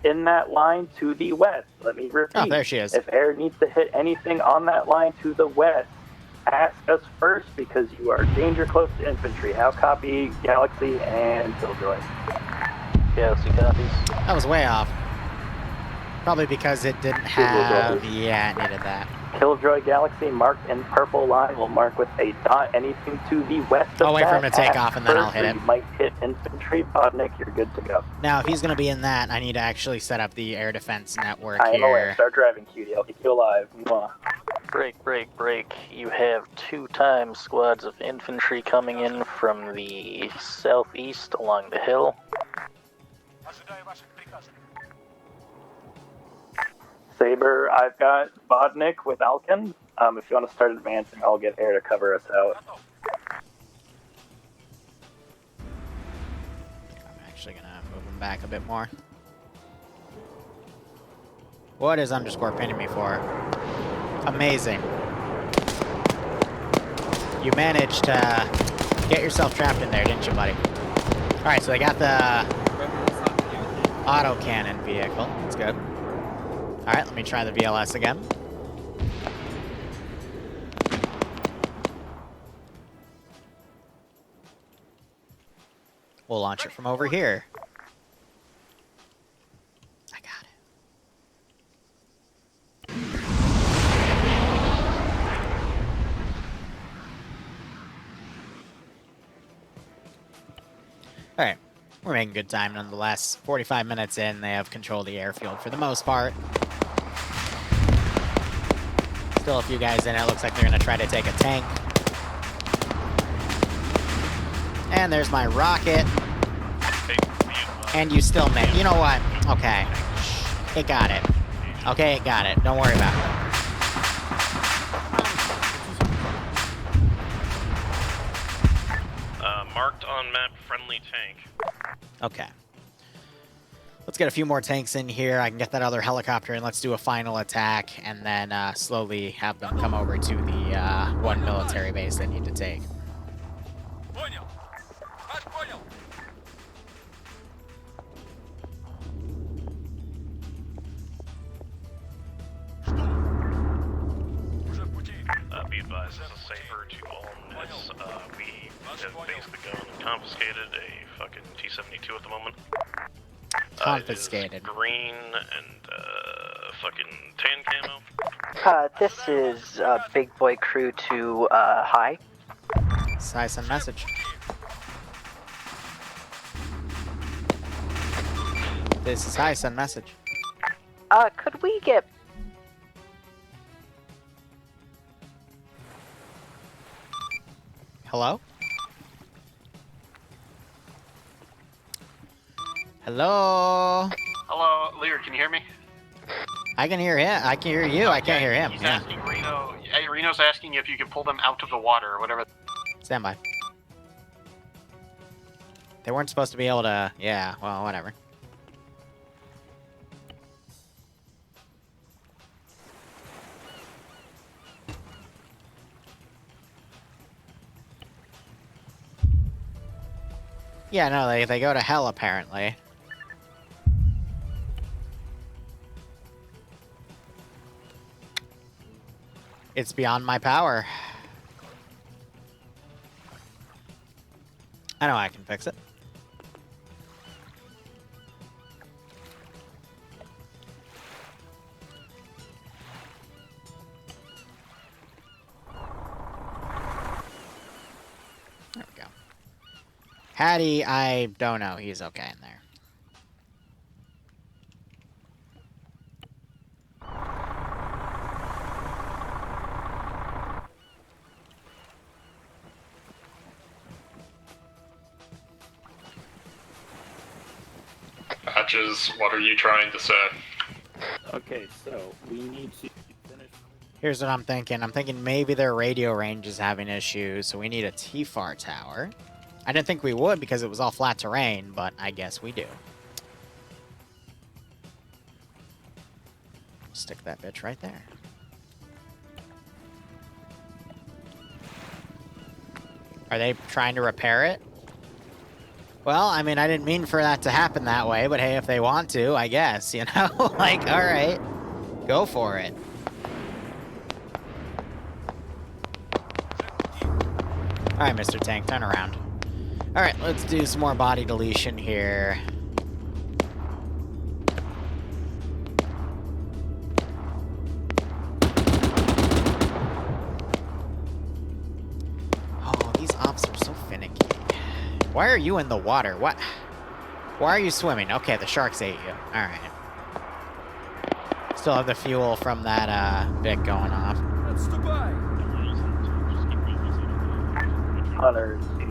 in that line to the west, let me repeat. Oh, there she is. If air needs to hit anything on that line to the west, ask us first because you are danger close to infantry. How copy Galaxy and Killjoy? Galaxy copies. That was way off. Probably because it didn't have... Yeah, it needed that. Killjoy Galaxy marked in purple line will mark with a dot anything to the west of that. I'll wait for him to take off and then I'll hit it. You might hit infantry. Bodnik, you're good to go. Now, if he's going to be in that, I need to actually set up the air defense network I am here. aware. Start driving, Cutie. I'll keep you alive. Mwah. Break. You have 2 times squads of infantry coming in from the southeast along the hill. Saber, I've got Bodnik with Alkin. If you want to start advancing, I'll get air to cover us out. I'm actually going to move him back a bit more. What is underscore pinning me for? Amazing. You managed to get yourself trapped in there, didn't you, buddy? Alright, so they got the autocannon vehicle. That's good. Alright, let me try the VLS again. We'll launch it from over here. I got it. Alright, we're making good time nonetheless. 45 minutes in, they have control of the airfield for the most part. Still a few guys in it. Looks like they're going to try to take a tank. And there's my rocket. And you still missed. You know what? Okay. It got it. Okay, it got it. Don't worry about it. Marked on map, friendly tank. Okay. Let's get a few more tanks in here. I can get that other helicopter and let's do a final attack and then slowly have them come over to the one military base they need to take. Be advised, as a Saber to all miss, we have basically gone and confiscated a fucking T-72 at the moment. Confiscated. Green and fucking tan camo. This is Big Boy Crew to hi. Sai, send message. This is hi, send message. Could we get... Hello? Hello? Hello, Liru, can you hear me? I can hear him. I can hear you. I can't hear him. He's Yeah. asking Reno. Reno's asking if you can pull them out of the water or whatever. Stand by. They weren't supposed to be able to... Yeah, well, whatever. Yeah, no, they go to hell, apparently. It's beyond my power. I know I can fix it. Hattie, I don't know. He's okay in there. Patches, what are you trying to say? Okay, so we need to finish. Here's what I'm thinking. I'm thinking maybe their radio range is having issues, so we need a TFAR tower. I didn't think we would because it was all flat terrain, but I guess we do. Stick that bitch right there. Are they trying to repair it? Well, I mean, I didn't mean for that to happen that way, but hey, if they want to, I guess, you know? Like, alright. Go for it. Alright, Mr. Tank, turn around. Alright, let's do some more body deletion here. Oh, these ops are so finicky. Why are you in the water? What? Why are you swimming? Okay, the sharks ate you. Alright. Still have the fuel from that, bit going off. Hunter to...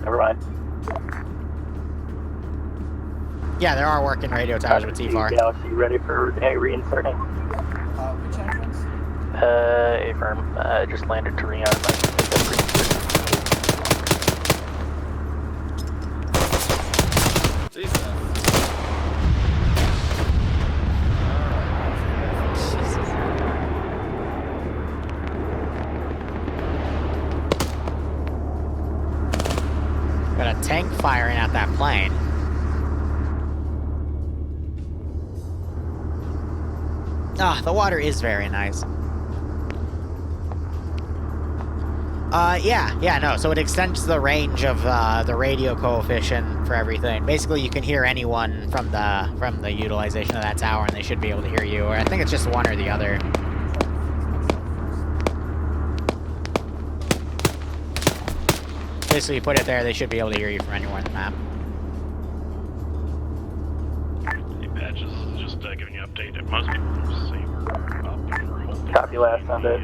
Never mind. Yeah, there are working radio towers with TFAR. Galaxy ready for reinserting? Which entrance? Affirm. I just landed to rearm. Got a tank firing at that plane. Ah, the water is very nice. Yeah, no, so it extends the range of the radio coefficient for everything. Basically, you can hear anyone from the utilization of that tower, and they should be able to hear you, or I think it's just one or the other. Basically, you put it there, they should be able to hear you from anywhere on the map. Hey, Patches, just giving you an update. It must be safer up or holding. Copy last on it.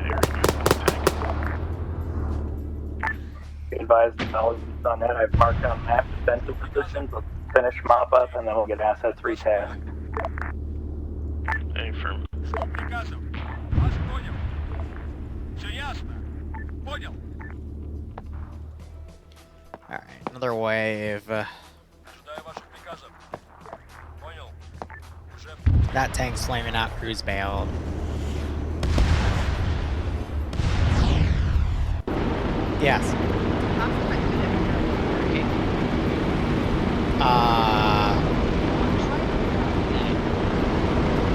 Be advised, acknowledgements on that. I've marked down map defensive positions. Let's finish mop up, and then we'll get assets retasked. Hey, firm. Alright, another wave. That tank's flaming out, cruise bailed. Yes.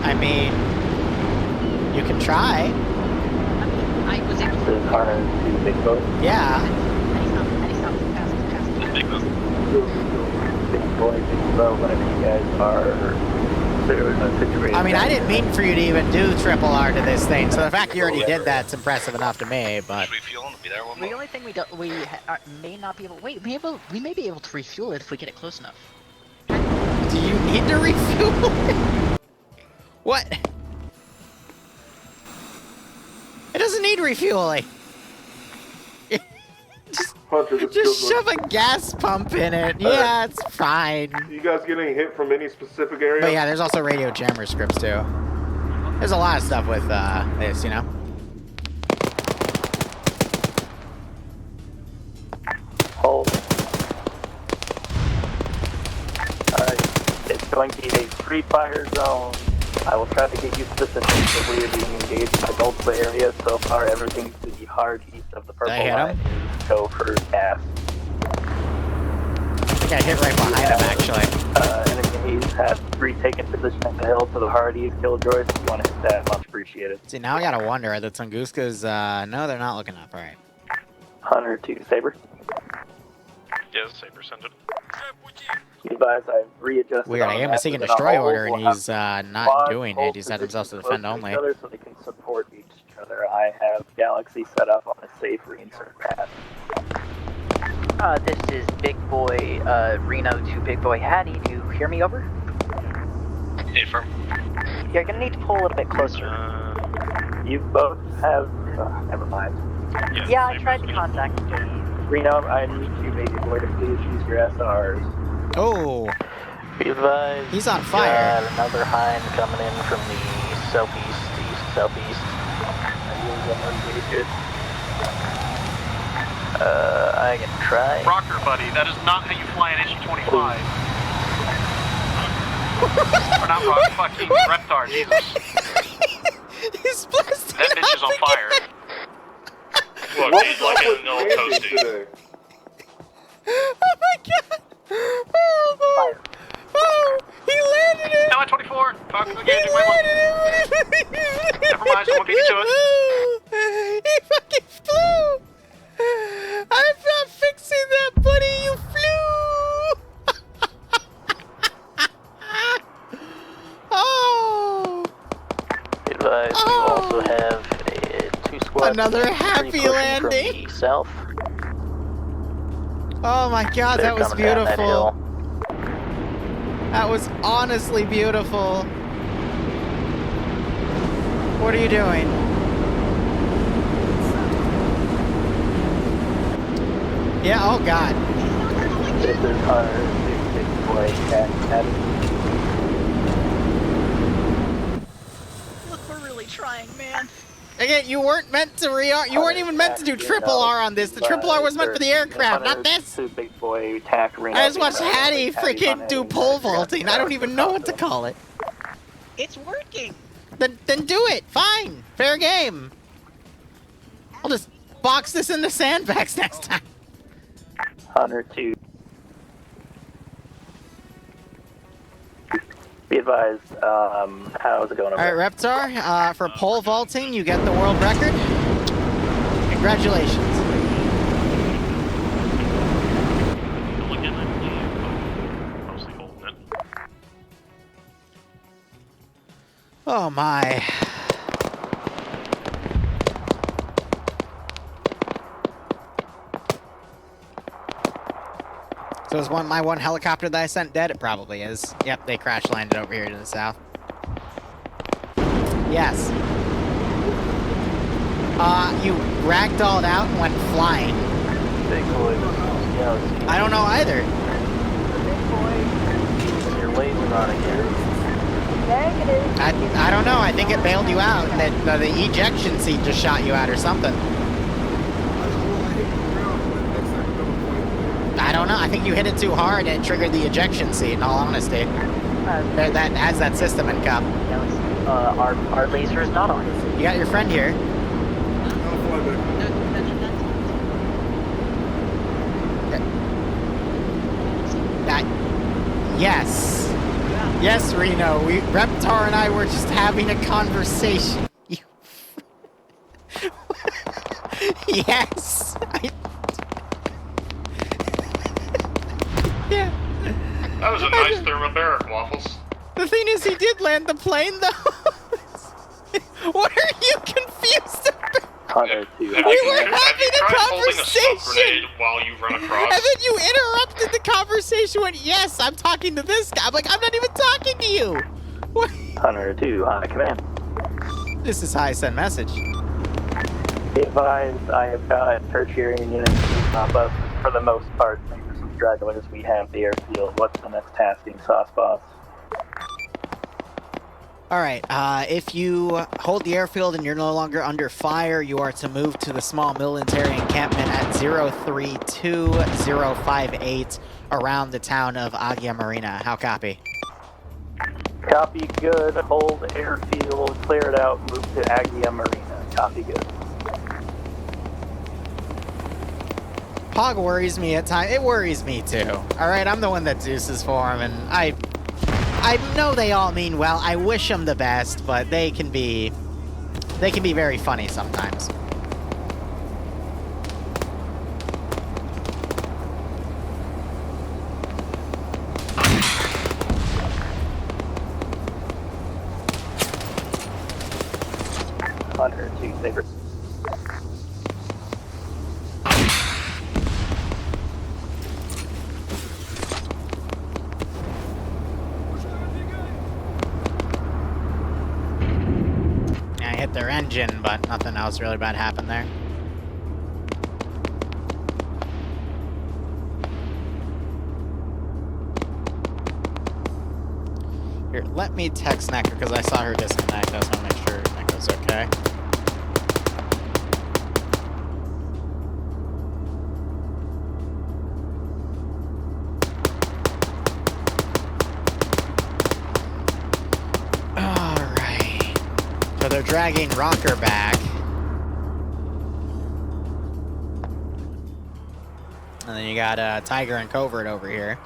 I mean, you can try. I was able to... to the big boat? Yeah. Big boat. Big boat, whenever you guys are... I mean, I didn't mean for you to even do triple R to this thing, so the fact you already did that's impressive enough to me, but... Should we fuel and be there one The more? only thing we may not be able... Wait, we may be able to refuel it if we get it close enough. Do you need to refuel it? What? It doesn't need refueling. Just shove a gas pump in it. Yeah, it's fine. You guys getting hit from any specific area? But yeah, there's also radio jammer scripts too. There's a lot of stuff with this, you know? Hold. Alright, it's going to be a free fire zone. I will try to get you specifics if we are being engaged by multiple areas. So far, everything to the hard east of the purple line is go for gas. I think I hit right behind him, actually. Enemies have retaken position at the hill to the hard east. Killjoys, if you want to hit that, much appreciated. See, now I gotta wonder, are the Tunguskas, no, they're not looking up, alright. Hunter to Saber. Yes, Saber, send it. Advise, I've readjusted. Weird, I gave him a seek and destroy order and he's not doing it. He set himself to defend only. So they can support each other. I have Galaxy set up on a safe reinsert path. This is Big Boy Reno to Big Boy Hattie. Do you hear me over? Hey, firm. You're gonna need to pull a little bit closer. You both have... never mind. Yeah, I tried to contact you. Reno, I need you, Baby Boy, to please use your SRs. Oh. Be advised. He's on fire. Got another hind coming in from the southeast, southeast. I can try. Rocker, buddy, that is not how you fly an SU-25. Or not rock, fucking Reptar, Jesus. He's blasting That bitch is on fire. Look, What he's was like up a with no landing toasty. today? Oh my god! Oh, oh, he landed it! LI-24, talk to the game, He landed it! Never mind, someone beat you to it! He fucking flew! I'm not fixing that, buddy! You flew! Oh! Be advised, you also have 2 squads. Another happy pushing landing. From the south. Oh my god, They're that was coming down that beautiful. hill. That was honestly beautiful. What are you doing? Yeah, oh god. This is our Big Boy Hattie. Look, we're really trying, man. Again, you weren't meant to you weren't even meant to do triple R on this. The triple R was meant for the aircraft, not this. Big Boy attack Reno. I just watched Hattie freaking do pole vaulting. I don't even know what to call it. It's working. Then do it. Fine. Fair game. I'll just box this into sandbags next time. Hunter 2. Be advised, how's it going over? Alright, Reptar, for pole vaulting, you get the world record. Congratulations. Oh my. So is my one helicopter that I sent dead? It probably is. Yep, they crash landed over here to the south. Yes. You ragdolled out and went flying. Big boy. Yeah, I don't know either. your laser on again. Negative. I don't know. I think it bailed you out. That the ejection seat just shot you out or something. I don't know. I think you hit it too hard and it triggered the ejection seat, in all honesty. That has that system in cup. Our laser is not on. You got your friend here. Yes. Yes, Reno. Reptar and I were just having a conversation. Yes. Yeah. That was a nice thermobaric, Waffles. The thing is, he did land the plane, though. What are you confused about? We were having a conversation! While you run across. And then you interrupted the conversation when, yes, I'm talking to this guy. I'm like, I'm not even talking to you. What? Hunter 2, high command. This is how I send message. Be advised, I have got tertiary units pop up for the most part. There's some stragglers. We have the airfield. What's the next tasking, Sauce Boss? Alright, if you hold the airfield and you're no longer under fire, you are to move to the small military encampment at 032058 around the town of Agia Marina. How copy? Copy good. Hold airfield. Clear it out. Move to Agia Marina. Copy good. POG worries me at times. It worries me too. Alright, I'm the one that Zeus's for him, and I know they all mean well. I wish them the best, but they can be very funny sometimes. Hunter 2, saber. engine, but nothing else really bad happened there. Here, let me text Necker because I saw her disconnect. I just want to make sure Necker's okay. Alright. So they're dragging Rocker back. And then you got Tiger and Covert over here.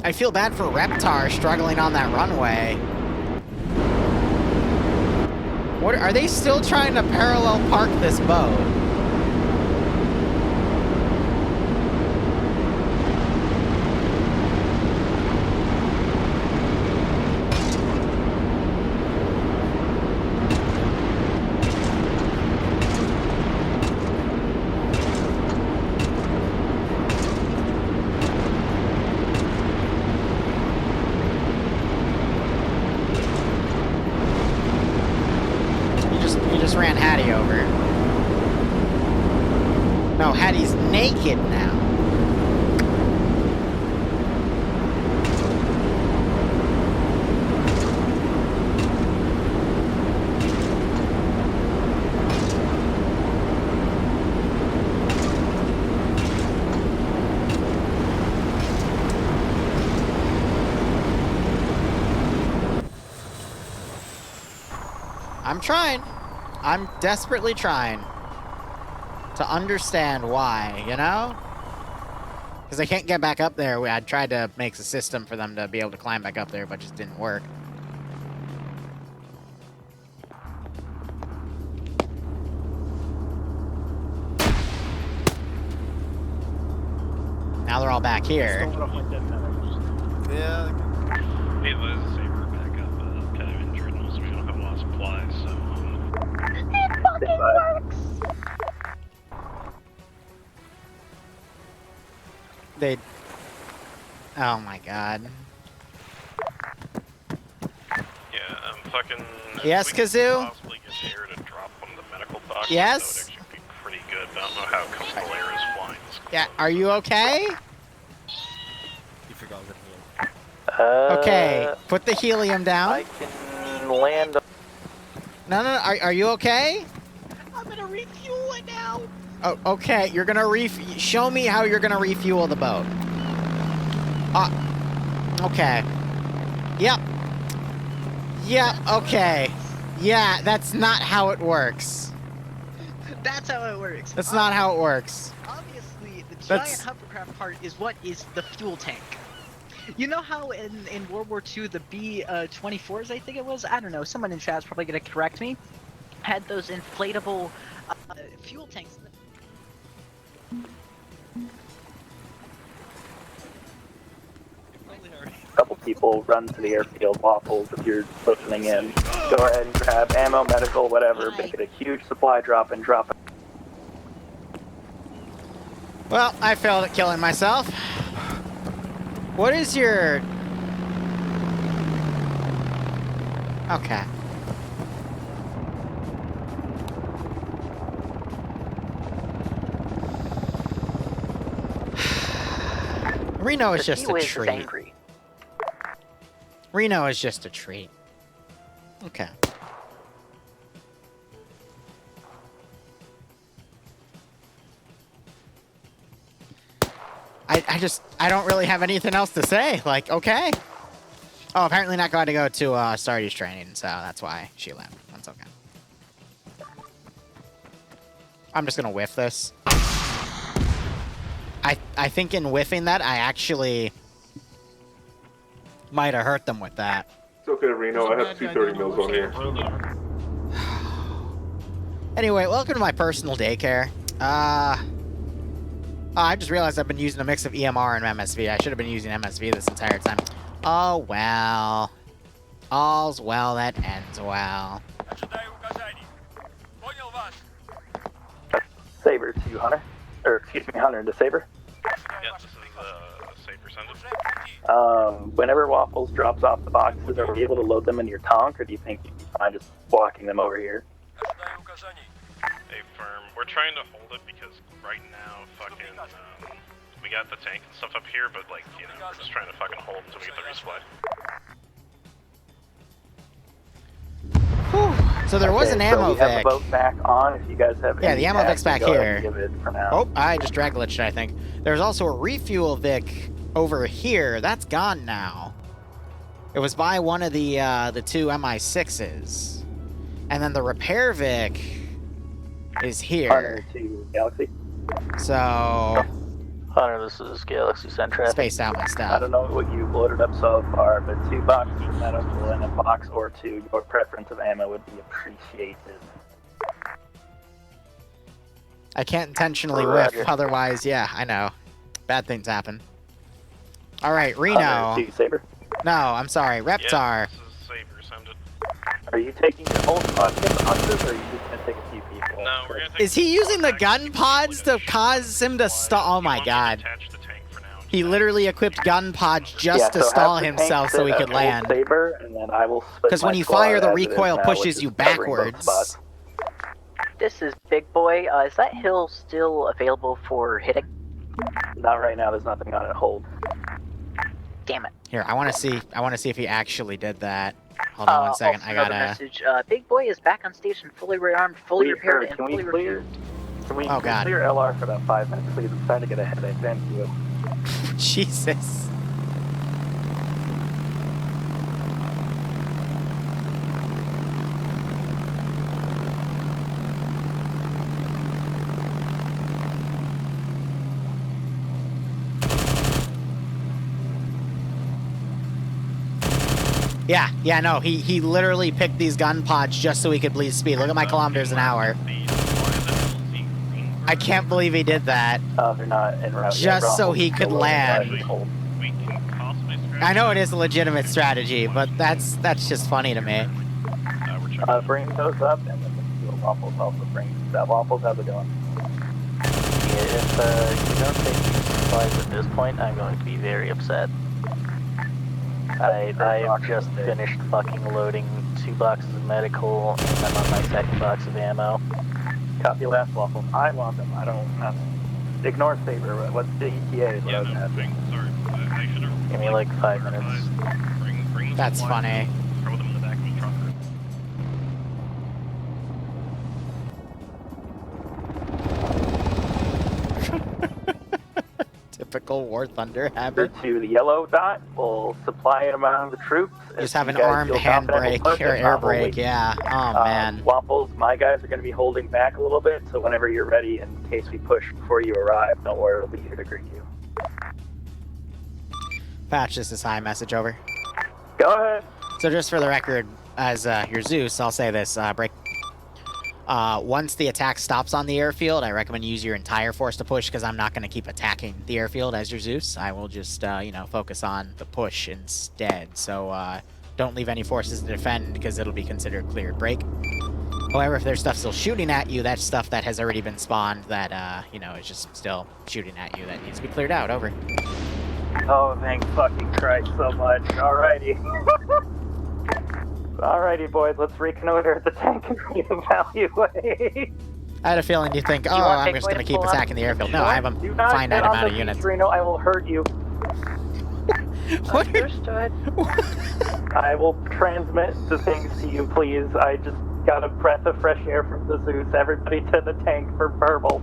I feel bad for Reptar struggling on that runway. What are they still trying to parallel park this boat? Ran Hattie over. No, Hattie's naked now. I'm trying. I'm desperately trying to understand why, you know? Because they can't get back up there. I tried to make a system for them to be able to climb back up there, but it just didn't work. Now they're all back here. Yeah. Hey, Liz, Saber back up. Kind of injured, and also we don't have a lot of supplies, so. It fucking works! Oh my god. Yeah, fucking. Yes, Kazoo? Possibly get air to drop on the medical box. Yes? That would actually be pretty good, but I don't know how comfortable air is flying. Yeah, are you okay? You forgot that. Okay, put the helium down. I can land. No, are you okay? I'm gonna refuel it now. Oh, okay, you're gonna show me how you're gonna refuel the boat. Okay. Yep. Okay. Yeah, that's not how it works. That's how it works. That's not how it works. Obviously, the giant hovercraft part is what is the fuel tank. You know how in World War II, the B-24s, I think it was? I don't know, someone in chat's probably gonna correct me. Had those inflatable fuel tanks. A couple people run to the airfield, Waffles, if you're listening in. Go ahead and grab ammo, medical, whatever, make it a huge supply drop and drop it. Well, I failed at killing myself. What is your... Okay. Reno is just a treat. Reno is just a treat. Okay. I don't really have anything else to say. Like, okay. Oh, apparently not going to go to Stratis training, so that's why she left. That's okay. I'm just gonna whiff this. I think in whiffing that, I actually might have hurt them with that. It's okay, Reno. I have 230 mils on here. Anyway, welcome to my personal daycare. I just realized I've been using a mix of EMR and MSV. I should have been using MSV this entire time. Oh, well. All's well that ends well. Saber to Hunter. Or, excuse me, Hunter to Saber. Yeah, this is Saber sending. Whenever Waffles drops off the boxes, are we able to load them into your tank, or do you think you'd be fine just walking them over here? Hey, firm. We're trying to hold it because right now, fucking, we got the tank and stuff up here, but like, you know, we're just trying to fucking hold until we get the resupply. So there was an ammo so we have Vic. the boat back on. If you guys have Yeah, any the ammo Vic's back go ahead here. and give it for now. Oh, I just drag glitched, I think. There's also a refuel Vic over here. That's gone now. It was by one of the two MI6s. And then the repair Vic is here. Hunter to Galaxy. So... Hunter, this is Galaxy Central. Spaced out my stuff. I don't know what you've loaded up so far, but 2 boxes of medical and a box or 2, your preference of ammo would be appreciated. I can't intentionally whiff, otherwise, yeah, I know. Bad things happen. Alright, Reno. Hunter to Saber. No, I'm sorry, Reptar. Yeah, this is Saber, sounded. Are you taking your whole squad to the boxes, or are you just going to take a few people? No, we're gonna take Is he using the gun pods to cause him to stall? Oh my god. He literally equipped gun pods just to stall himself so he could land. Because when you fire, the recoil pushes you backwards. This is Big Boy. Is that hill still available for hitting? Not right now. There's nothing on it. Hold. Damn it. Here, I want to see if he actually did that. Hold on one second. I gotta. Message. Big Boy is back on station, fully rearmed, fully repaired, and fully refueled. Can we oh god. Clear LR for about 5 minutes, please? I'm trying to get a headache. Thank you. Jesus. Yeah, no, he literally picked these gun pods just so he could bleed speed. Look at my kilometers an hour. I can't believe he did that. They're not en route. Just so he could land. I know it is a legitimate strategy, but that's just funny to me. Bring those up, and then the Waffles also bring that. Waffles, how's it going? Yeah, if you don't take these supplies at this point, I'm going to be very upset. I just finished fucking loading 2 boxes of medical, and I'm on my 2nd box of ammo. Copy last, Waffles. I want them. I don't. Ignore Saber. What's the ETA? Is what I was asking. Sorry. Give me like 5 minutes. Bring that's funny. Throw them in the back of the truck. Typical War Thunder habit. To the yellow dot, we'll supply it among the troops. Just have an armed handbrake or air brake, yeah. Oh man. Waffles, my guys are going to be holding back a little bit, so whenever you're ready, in case we push before you arrive, don't worry, we'll be here to greet you. Patch, this is high message over. Go ahead. So just for the record, as your Zeus, I'll say this, break. Once the attack stops on the airfield, I recommend you use your entire force to push because I'm not going to keep attacking the airfield as your Zeus. I will just, you know, focus on the push instead. So don't leave any forces to defend because it'll be considered cleared break. However, if there's stuff still shooting at you, that's stuff that has already been spawned that, you know, is just still shooting at you that needs to be cleared out. Over. Oh, thank fucking Christ so much. Alrighty. Alrighty, boys, let's reconnoiter the tank and reevaluate. I had a feeling you think, oh, I'm just going to keep attacking the airfield. No, I have a finite amount of units. Reno, I will hurt you. Understood. I will transmit the things to you, please. I just got a breath of fresh air from the Zeus. Everybody to the tank for verbal.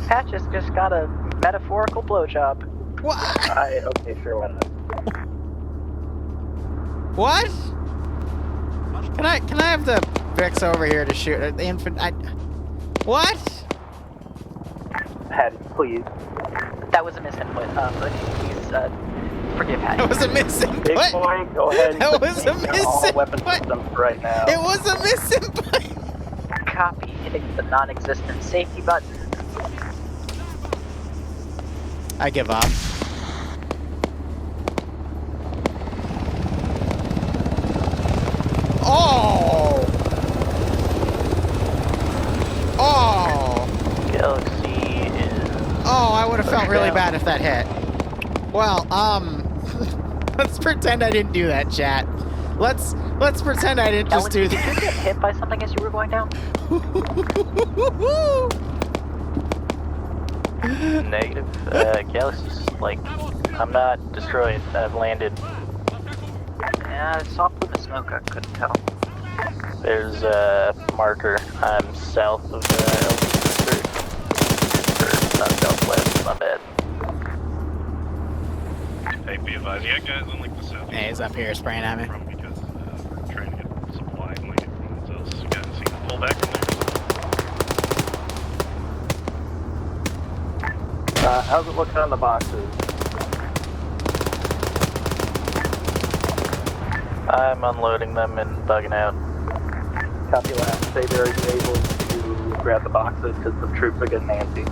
Patches just got a metaphorical blowjob. What? Okay, sure, why not? What? Can I have the Vix over here to shoot at the infant? What? Patty, please. That was a misinput. Please forgive Patty. That was a misinput. Big boy, go ahead. That was a misinput. Weapon systems right now. It was a misinput. Copy. Hitting the non-existent safety button. I give up. Oh! Oh! Galaxy is... Oh, I would have felt really bad if that hit. Well, Let's pretend I didn't do that, chat. Let's pretend I didn't just do that. Did you get hit by something as you were going down? Negative. Galaxy's like, I'm not destroyed. I've landed. Yeah, I saw through the smoke. I couldn't tell. There's a marker. I'm south of LT. Or not southwest, my bad. Hey, be advised, yeah, guys on like the south. Hey, he's up here spraying at me. Because we're trying to get supply and like everyone else. You guys see them pull back from there. How's it looking on the boxes? I'm unloading them and bugging out. Copy that. Say they're able to grab the boxes because the troops are getting antsy.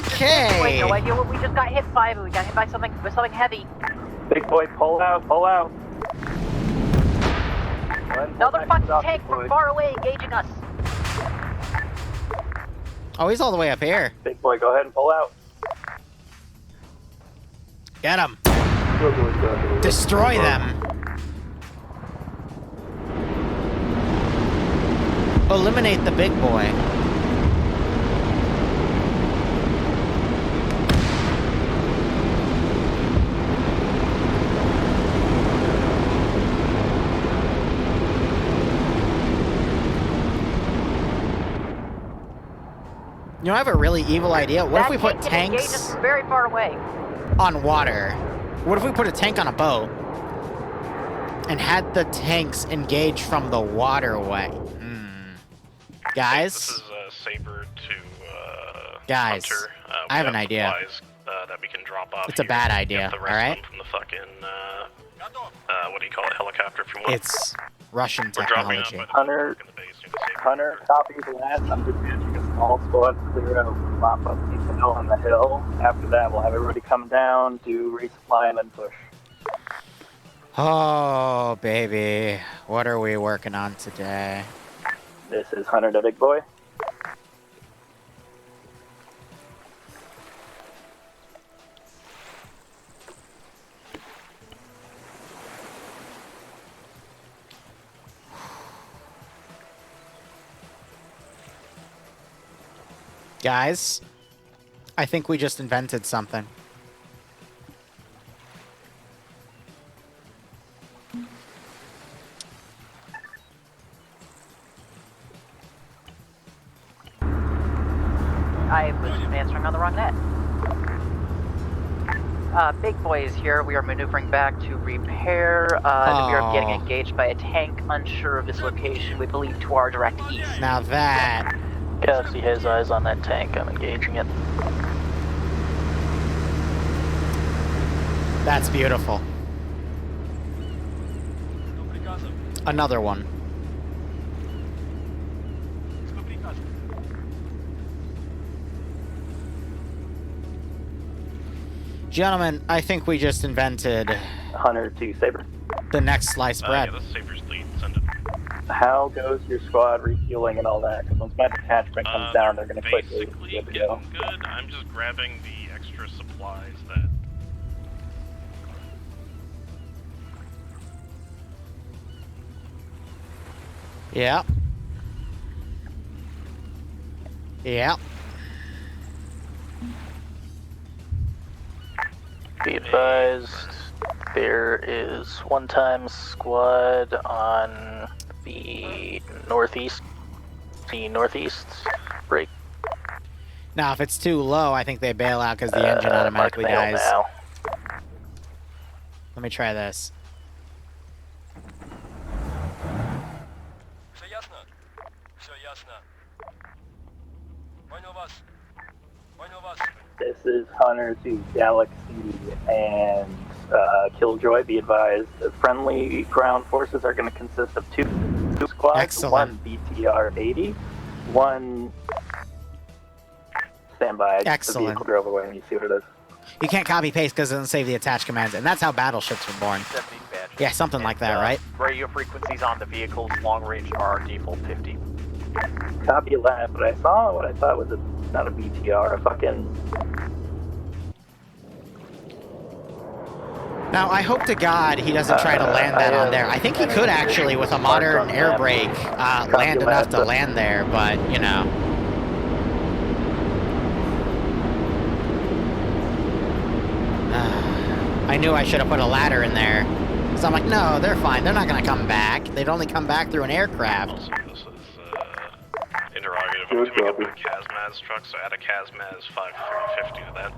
Okay. No idea what we just got hit by, but we got hit by something heavy. Big boy, pull out, pull out. Another fucking tank from far away engaging us. Oh, he's all the way up here. Big boy, go ahead and pull out. Get him. Destroy them. Eliminate the big boy. You know, I have a really evil idea. What if we put tanks from very far away on water? What if we put a tank on a boat and had the tanks engage from the waterway? Guys? This is Saber to guys, Hunter. I have an idea. Supplies, that we can drop off. It's a bad idea, all right? From the fucking what do you call it? Helicopter, if you want. It's Russian We're dropping technology. out Hunter, copy the last. I'm just managing a small squad to clear out, mop up detail on the hill. After that, we'll have everybody come down, do resupply, and then push. Oh, baby. What are we working on today? This is Hunter the Big Boy. Guys, I think we just invented something. I was answering on the wrong net. Big Boy is here. We are maneuvering back to repair. We are getting engaged by a tank, unsure of its location. We believe to our direct east. Now that... Galaxy has eyes on that tank. I'm engaging it. That's beautiful. Another one. Gentlemen, I think we just invented... Hunter to Saber. The next sliced bread. Yeah, that's Saber's lead. Send it. How goes your squad refueling and all that? Because once my detachment comes down, they're going to quickly be able to go. Good. I'm just grabbing the extra supplies that... Yeah. Yeah. Be advised, there is one-time squad on the northeast break. Now, if it's too low, I think they bail out because the engine automatically dies. Now. Let me try this. This is Hunter to Galaxy and Killjoy. Be advised, the friendly ground forces are going to consist of two squads. Excellent. One BTR-80, one standby. Excellent. The vehicle drove away and you see what it is. You can't copy-paste because it doesn't save the attached commands, and that's how battleships were born. 70 badge. Yeah, something like that, right? Radio frequencies on the vehicles, long range are default 50. Copy that, but I saw what I thought was not a BTR, a fucking... Now, I hope to God he doesn't try to land that on there. I think he could actually, with a modern air brake, land enough to land there, but, you know. I knew I should have put a ladder in there. So I'm like, no, they're fine. They're not going to come back. They'd only come back through an aircraft. Also, this is interrogative. I'm doing up a Kazmaz truck, so add a Kazmaz 5350 to that.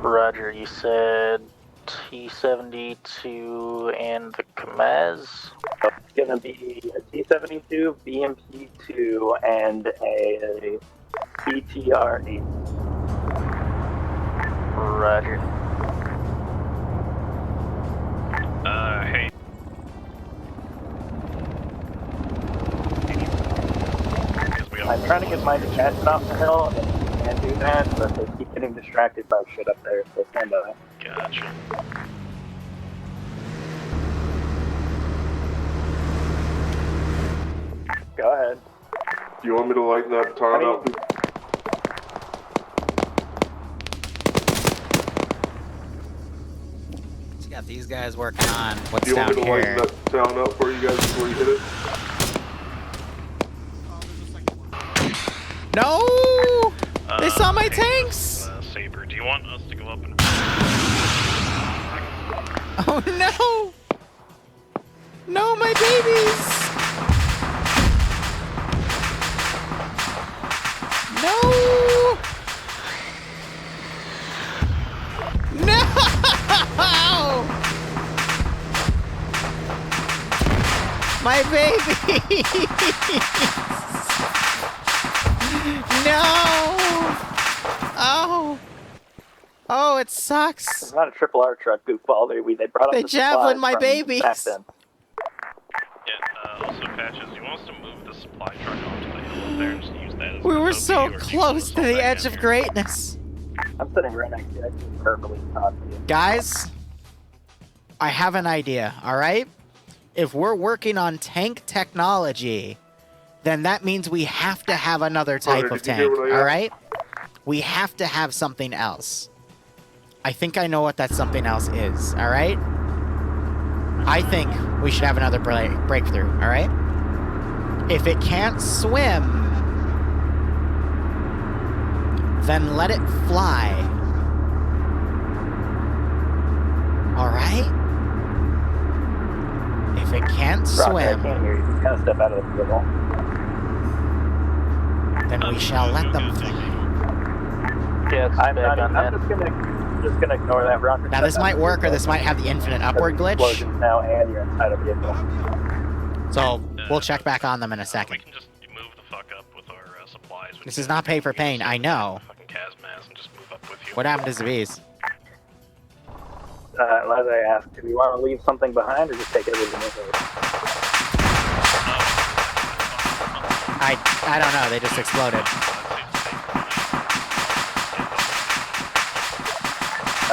Roger, you said T-72 and the Kamaz? It's gonna be a T-72, BMP-2, and a BTR-8. Roger. Hey. I'm trying to get my detachment off the hill, and I can't do that, but they keep getting distracted by shit up there, so stand by. Gotcha. Go ahead. Do you want me to lighten that time up? Let's got these guys working on what's Do you want down me to here. lighten that town up for you guys before you hit it? No! They saw my tanks! Saber, do you want us to go up and... Oh no! No, my babies! No! No! My babies! No! Oh! Oh, it sucks. It's not a triple R truck, goofball. They brought up They the javelin my supplies from babies. back then. Yeah, also, Patches, do you want us to move the supply truck onto the hill up there and just use that as We an were SOP, so or do you want close us to all the back edge down of here? greatness. I'm sitting right next to you. I can verbally talk to you. Guys, I have an idea, all right? If we're working on tank technology, then that means we have to have another type of tank, all right? We have to have something else. I think I know what that something else is, all right? I think we should have another breakthrough, all right? If it can't swim, then let it fly. All right? If it can't swim, I can't hear you. Just kind of step out of the middle. then we shall let them fly. Yeah, it's I'm back on that. just gonna ignore that. Roger. Now this might work, or this might have the infinite upward glitch. Explosions now, and you're inside a vehicle. So we'll check back on them in a We second. can just move the fuck up with our supplies. This is not pay for pain, I know. Fucking Kazmaz and just move up with you. What happened to Zaviz? As I asked, do we want to leave something behind, or just take everything with us? I don't know, they just exploded.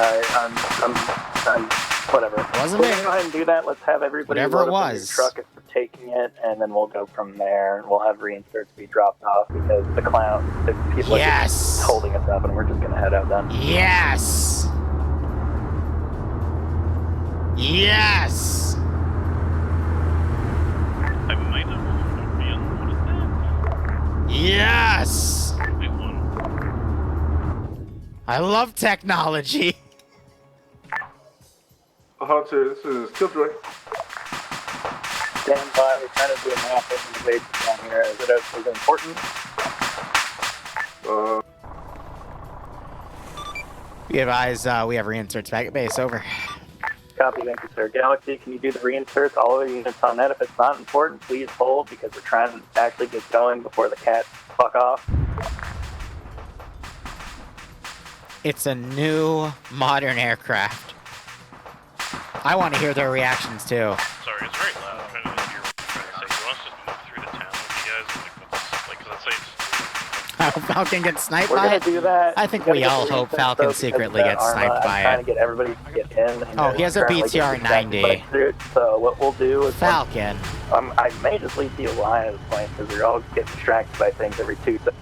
I'm whatever. Wasn't We're it? gonna go ahead and do that. Let's have everybody Whatever load it up in your was. truck if we're taking it, and then we'll go from there. We'll have reinserts be dropped off because the people are Yes! just holding us up, and we're just gonna head out then. Yes! Yes! I might have been. What is that? Yes! Wait, one. I love technology. Hunter, this is Killjoy. Stand by. We're trying to do a map of the base down here. Is it important? We advise we have reinserts back at base, over. Copy, thank you, sir. Galaxy, can you do the reinserts? All of the units on that. If it's not important, please hold, because we're trying to actually get going before the cats fuck off. It's a new modern aircraft. I want to hear their reactions too. Sorry, it's very loud. I'm trying to hear what you're trying to say. You want us to just move through the town with you guys? Like, let's, like, 'cause I'd say no, Falcon gets sniped We're by gonna it? do that. I think we all hope Falcon secretly gets sniped by I'm trying it. to get everybody to get in. And Oh, he has a BTR 90. So what we'll do is Falcon. I may just leave the line at this point because they're all getting distracted by things every 2 seconds.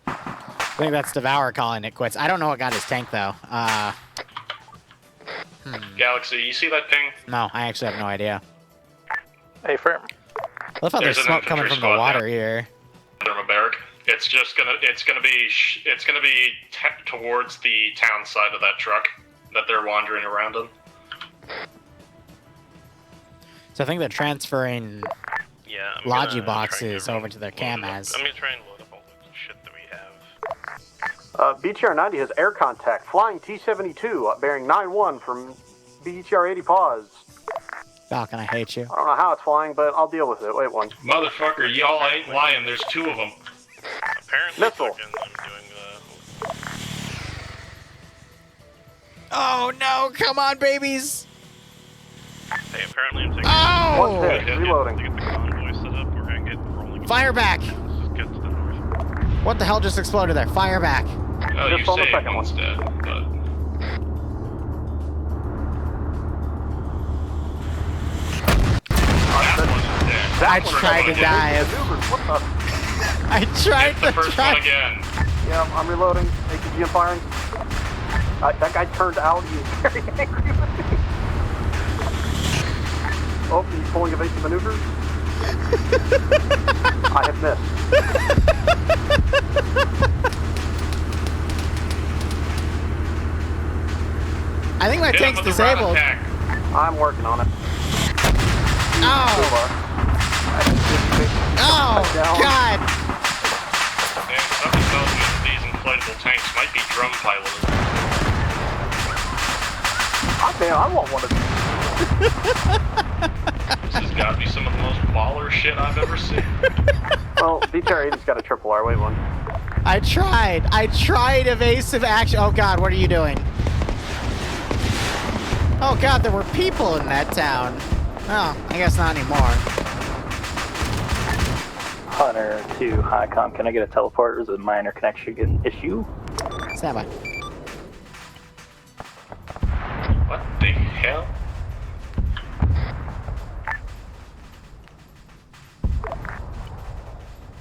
I think that's Devour calling it quits. I don't know what got his tank, though. Galaxy, you see that ping? No, I actually have no idea. Hey, firm. I love how there's smoke coming from the water here. From a barrack. It's gonna be towards the town side of that truck that they're wandering around in. So I think they're transferring Logi boxes over to their camas. I'm gonna try and load up all the shit that we have. BTR-90 has air contact, flying T-72, bearing 9-1 from BTR-80 pause. Falcon, I hate you. I don't know how it's flying, but I'll deal with it. Wait one. Motherfucker, y'all ain't lying. There's 2 of them. Apparently, missile. Oh no! Come on, babies! Hey, apparently I'm taking. Oh! One hit. Reloading. To get the convoy set up, we're gonna get rolling. Fire back! Just get to the north. What the hell just exploded there? Fire back! Oh, Just you hold the say second one's one. dead, but. I tried to dive. I tried Hit the first one again. Yeah, I'm reloading. AKG and firing. That guy turned out. He was very angry with me. Oh, he's pulling evasive maneuvers. I have missed. I think my tank's disabled. I'm working on it. Oh! Oh, God! Man, something tells me that these inflatable tanks might be drum piloted. I want one of these. This has got to be some of the most baller shit I've ever seen. Well, BTR-80's got a triple R. Wait one. I tried evasive action. Oh, God, what are you doing? Oh, God, there were people in that town. Oh, I guess not anymore. Hunter to Highcom, can I get a teleport? Or is it a minor connection issue? Stand by. What the hell?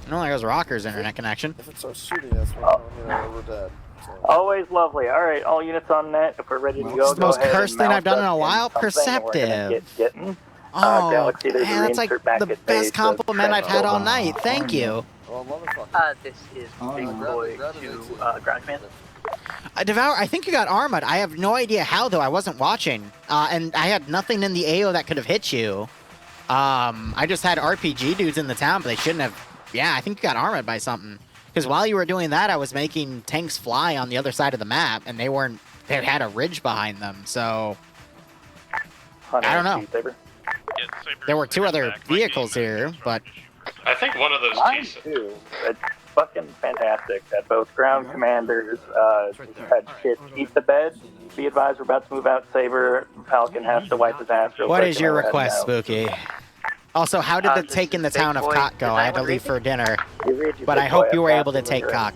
No, there goes Rocker's internet connection. If it starts shooting us, we're dead. So. Always lovely. All right, all units on net. If we're ready to go, This is the most ahead cursed and thing I've done in a mount while. up in something, and we're gonna Perceptive. Oh, Galaxy, there's a man, that's like reinsert back the at best base compliment of I've had all night. Thank you. This is Big Boy to ground command. Devour, I think you got armored. I have no idea how, though. I wasn't watching. And I had nothing in the AO that could have hit you. I just had RPG dudes in the town, but they shouldn't have. Yeah, I think you got armored by something. Because while you were doing that, I was making tanks fly on the other side of the map, and they weren't. They had a ridge behind them, so. Hunter, I don't know. Saber. There were 2 other vehicles here, but. I think one of those Mine too. It's fucking fantastic that both ground commanders had shit eat the bed. Be advised, we're about to move out. Saber Falcon has to wipe his ass real What quick. is your and let request, him know. Spooky? Also, how did the take in the town of Cock go? I had to leave for dinner, but I Big hope boy. you were I've able to got take you. Cock.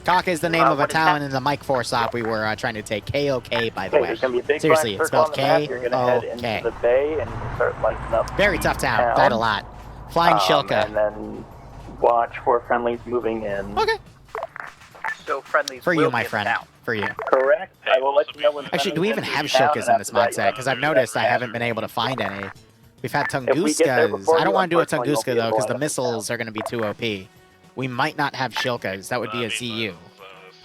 Cock is the name of a what is town that? in the Mike 4 stop we were trying to take. K-O-K, by the Okay, way. there's gonna be a big Seriously, black it's circle spelled on the map. You're gonna head into K-O-K. the bay and you can start lighting up. Very the tough town. Died a lot. Flying Shilka. And then watch for friendlies moving in. Okay. So friendlies For will you, my be in friend. town. For you. Correct. I will let you know when. Actually, do we even have friendlies enter Shilkas town, in this and mod after set? that, Because I've noticed I haven't been able to find any. We've had If we get there Tunguskas. before I don't you, want to do a unfortunately, Tunguska, you'll be though, because the avoided. missiles are going to be too OP. We might not have Shilkas. That would be a ZU.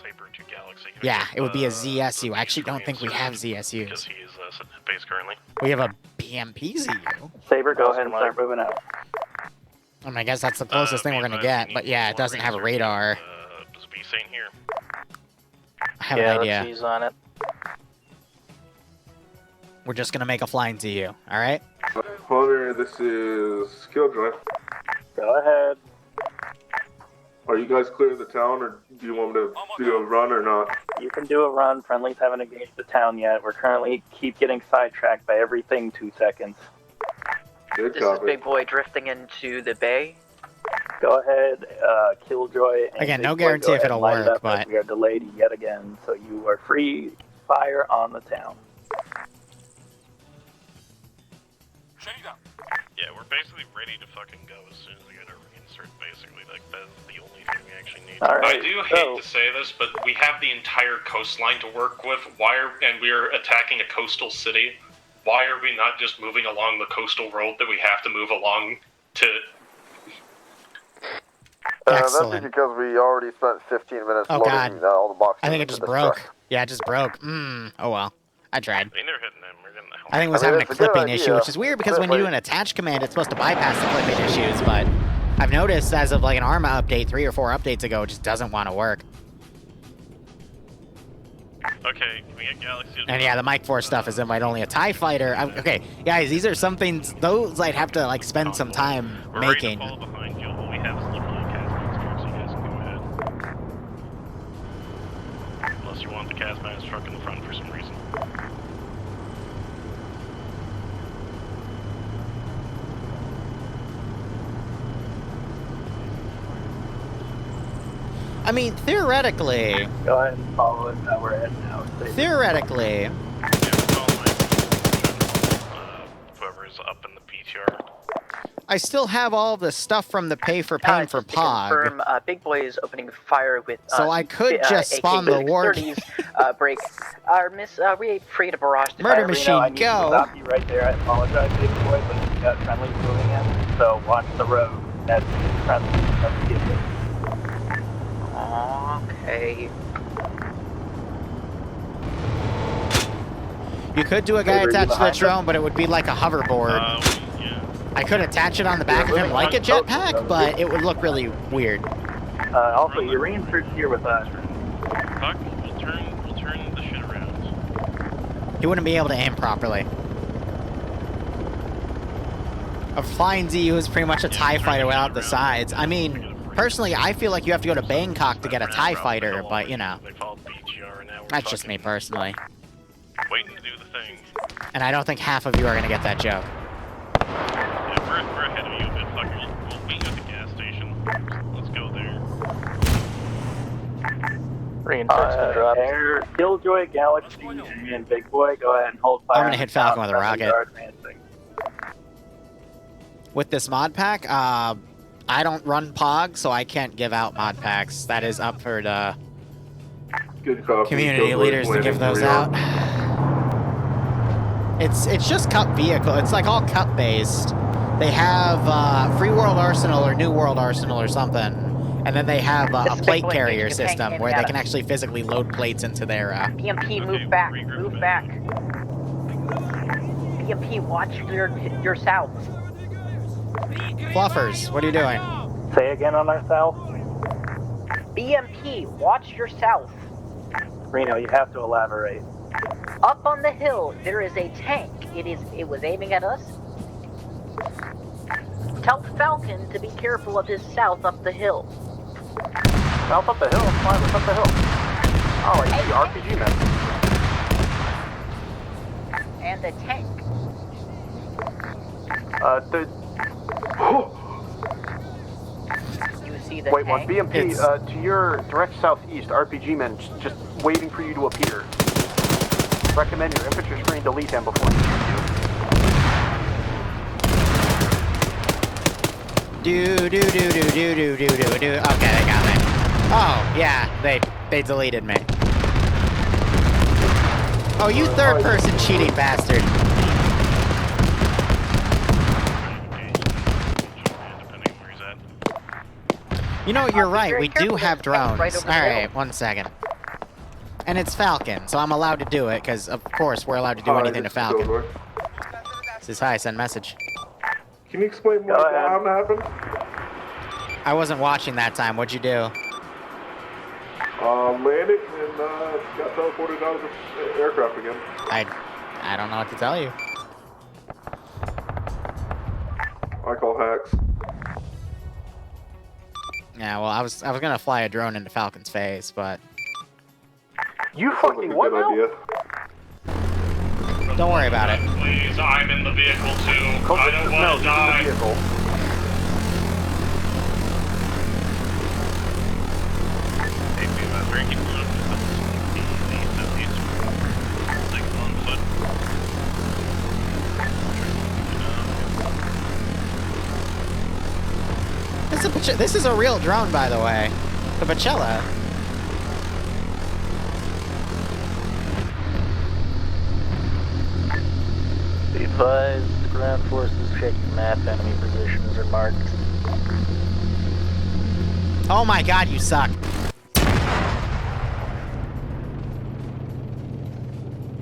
Saber to Galaxy. Yeah, it would be a ZSU. I actually don't think we have ZSUs. Because he is sitting at base currently. We have a BMP ZU. Saber, go ahead and start moving out. I mean, I guess that's the closest thing we're going to get. But yeah, it doesn't have a radar. Does B Saint here? I have an idea. Galaxy's on it. We're just going to make a flying ZU. All right? Hunter, this is Killjoy. Go ahead. Are you guys clear of the town, or do you want me to do a run or not? You can do a run. Friendlies haven't engaged the town yet. We're currently keep getting sidetracked by everything 2 seconds. Good This copy. is Big Boy drifting into the bay. Go ahead, Killjoy. And Again, Big no Boy, guarantee go if ahead it'll and light it work, up as but we are delayed yet again, so you are free fire on the town. Yeah, we're basically ready to fucking go as soon as we get our reinsert, basically. Like, that's the only thing we actually need. Alright, I do hate to say this, but we have the entire coastline to work with. And we are attacking a coastal city. Why are we not just moving along the coastal road that we have to move along to... That'd be because we already spent 15 minutes loading all the boxes. I think it just broke. Yeah, it just broke. Oh well. I tried. I mean, they're hitting them. We're getting the hell. I think it was having a clipping issue, which is weird because when you do an attach command, it's supposed to bypass the clipping issues, but I've noticed as of like an ARMA update 3 or 4 updates ago, it just doesn't want to work. Okay, can we get Galaxy? And yeah, the Mike 4 stuff is invite only a TIE fighter. Okay, guys, these are some things, those I'd have to like spend some time making. We're ready to follow behind you. All we have is literally Casman's truck, so you guys can go ahead. Unless you want the Casman's truck in the front for some reason. I mean, theoretically... Go ahead and follow it. We're heading out. Theoretically... Whoever is up in the BTR. I still have all the stuff from the pay for pain for POG. Confirm, Big Boy is opening fire with. So I could just spawn the war. Break. Miss, we free to barrage the Murder fire. machine, I need to go! stop you right there. I apologize, Big Boy, but you've got friendly moving in, so watch the road. That's friendly. Let's get it. Okay. You could do a guy attached to the drone, but it would be like a hoverboard. I could attach it on the back of him like a jetpack, but it would look really weird. Also, your reinsert's here with us. Fuck, we'll turn the shit around. He wouldn't be able to aim properly. A flying ZU is pretty much a TIE fighter without the sides. I mean, personally, I feel like you have to go to Bangkok to get a TIE fighter, but you know. That's just me personally. Waiting to do the thing. And I don't think half of you are going to get that joke. Yeah, we're ahead of you a bit. Fuck, we'll meet you at the gas station. Let's go there. Reinsert's been dropped. Air, Killjoy, Galaxy, and Big Boy, go ahead and hold fire. I'm going to hit Falcon with a rocket. With this mod pack, I don't run POG, so I can't give out mod packs. That is up for the community leaders to give those out. It's just cup vehicle. It's like all cup based. They have Free World Arsenal or New World Arsenal or something, and then they have a plate carrier system where they can actually physically load plates into their. BMP, move back. Move back. BMP, watch your south. Fluffers, what are you doing? Say again on our south. BMP, watch your south. Reno, you have to elaborate. Up on the hill, there is a tank. It was aiming at us. Tell Falcon to be careful of his south up the hill. South up the hill? Why was up the hill? Oh, I see RPG map. And a tank. You see the Wait, tank? what? BMP, to your direct southeast, RPG men just waiting for you to appear. Recommend your infantry screen delete him before you do. Okay, they got me. Oh, yeah, they deleted me. Oh, you third-person cheating bastard. You know, you're right, we do have drones. Alright, 1 second. And it's Falcon, so I'm allowed to do it, because of course we're allowed to do anything to Falcon. Says hi, send message. Can you explain what happened? I wasn't watching that time, what'd you do? Landed and got teleported out of the aircraft again. I don't know what to tell you. I call hacks. Yeah, well, I was gonna fly a drone into Falcon's face, but you fucking what now? Don't worry about it. Please, I'm in the vehicle too. I don't want to die. Hey, Pima, we're keeping up with the southeast. Like on foot. This is a real drone, by the way. The Bacella. Be advised, ground forces check the map, enemy positions are marked. Oh my god, you suck.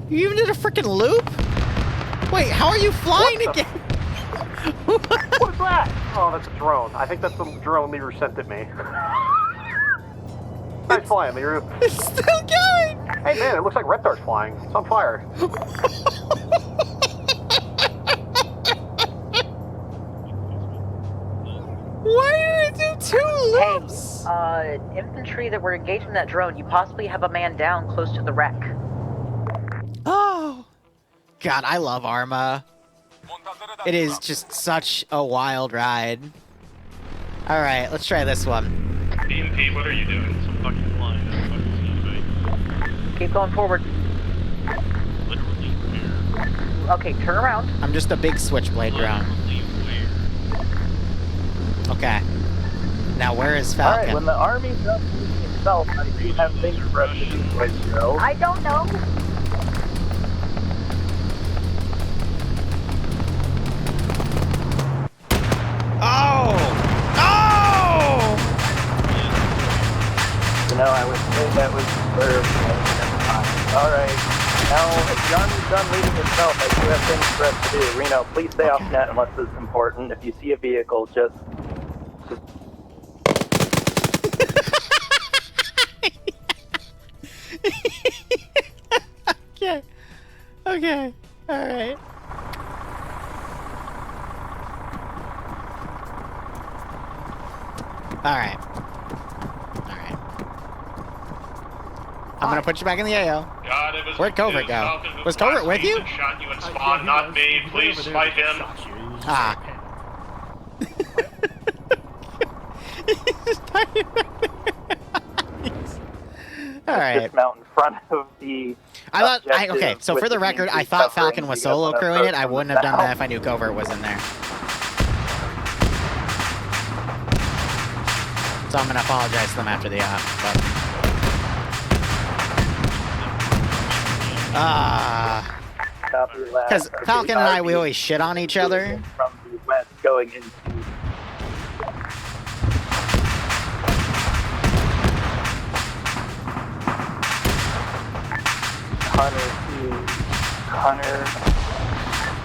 You even did a freaking loop? Wait, how are you flying again? What's that? Oh, that's a drone. I think that's the drone Liru sent at me. Nice flying, Liru. It's still going! Hey man, it looks like Reptar's flying. It's on fire. Why did it do 2 loops? Hey, infantry that were engaged in that drone, you possibly have a man down close to the wreck. Oh. God, I love Arma. It is just such a wild ride. Alright, let's try this one. BMP, what are you doing? Some fucking flying. That's fucking Keep going forward. literally where? Okay, turn around. I'm just a big switchblade drone. Okay. Now where is Falcon? Alright, when the army's done moving itself, how do you have things for us to do, right, Joe? I don't know. Oh! Oh! No, I would say that was for Alright, now if the army's done leaving itself, I do have things for us to do. Reno, please stay off net unless it's important. If you see a vehicle, just Okay. Okay. Alright. Alright. Alright. I'm gonna put you back in the AO. God, it was, Where'd Covert go? Was Covert with you? Shot you in spawn, not me. Please fight him. Ah. Alright. dismount in front of the I thought, okay, so for the record, I thought Falcon was solo crewing it. I wouldn't have done that if I knew Covert was in there. So I'm gonna apologize to them after the op, but... because Falcon and I, we always shit on each other. From the west going into...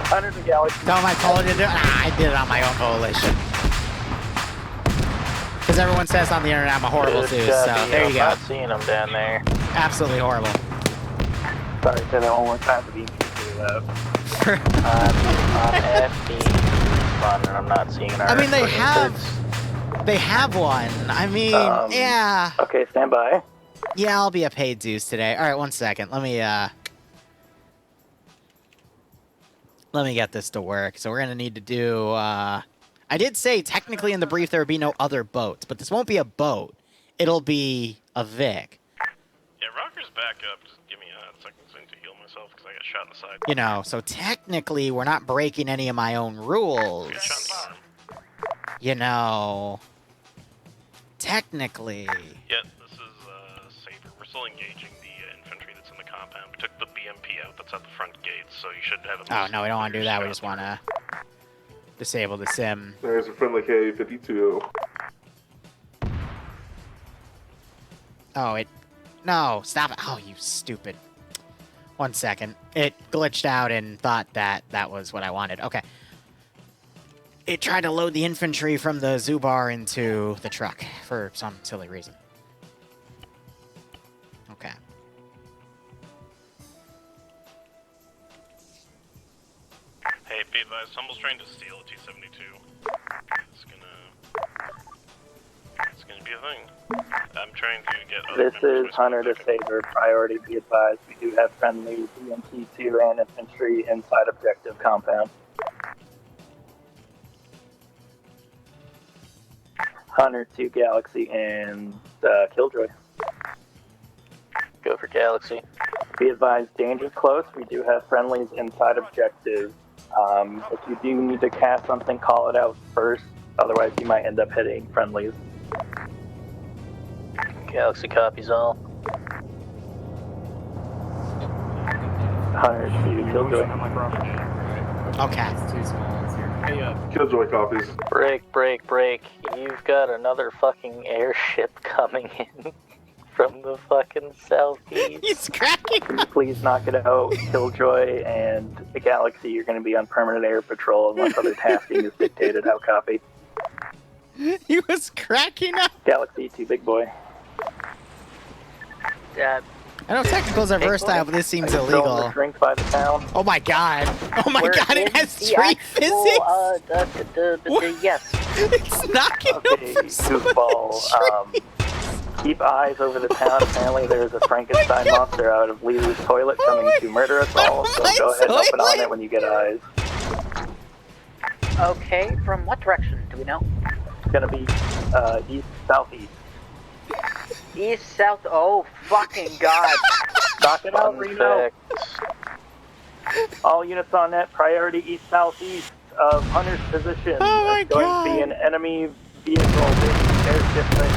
Hunter the Galaxy. No, I told you to do it. I did it on my own coalition. Because everyone says on the internet I'm a horrible dude, so there you go. I'm not seeing them down there. Absolutely horrible. Sorry, say that one more time to be I'm FD, and I'm not seeing an I mean, they have one. I mean, yeah. Okay, stand by. Yeah, I'll be a paid Zeus today. All right, 1 second. Let me get this to work. So we're gonna need to do. I did say technically in the brief there would be no other boats, but this won't be a boat. It'll be a Vic. Yeah, Rocker's back up. Just give me a second to heal myself because I got shot in the side. You know, so technically we're not breaking any of my own rules. Got shot in the arm. You know, technically. Yeah, this is Saber. We're still engaging the infantry that's in the compound. We took the BMP out that's at the front gate, so you should have. Oh no, we don't want to do that. We just want to disable the sim. There's a friendly K-52. Oh, it... No, stop it. Oh, you stupid. 1 second. It glitched out and thought that that was what I wanted. Okay. It tried to load the infantry from the Zubar into the truck for some silly reason. Okay. Hey, be advised, Humble's trying to steal a T-72. It's gonna be a thing. I'm trying to get other This members is Hunter to Saber. Priority be advised. We do have friendly BMT-2 and infantry inside objective compound. Hunter to Galaxy and Killjoy. Go for Galaxy. Be advised, danger close. We do have friendlies inside objective. If you do need to cast something, call it out first. Otherwise, you might end up hitting friendlies. Galaxy copies all. Hunter to Killjoy. Okay. It's too small. It's here. Hey, Killjoy copies. Break. You've got another fucking airship coming in from the fucking southeast. He's cracking. Please knock it out. Killjoy and the Galaxy, you're going to be on permanent air patrol unless other tasking is dictated. How copy? He was cracking up. Galaxy to Big Boy. I know technicals are versatile, but this seems illegal. Drink by the town. Oh my god. Oh my god, it has street physics. Yes. It's knocking over Goofball. Keep eyes over the town. Apparently there's a Frankenstein monster out of Liru's toilet coming to murder us all, so go ahead and open on it when you get eyes. Okay, from what direction do we know? It's gonna be east-southeast. East-south, oh fucking god. Knock it out, Reno. All units on net, priority east-southeast of Hunter's position. Oh my There's going to be an enemy vehicle, big airship thing.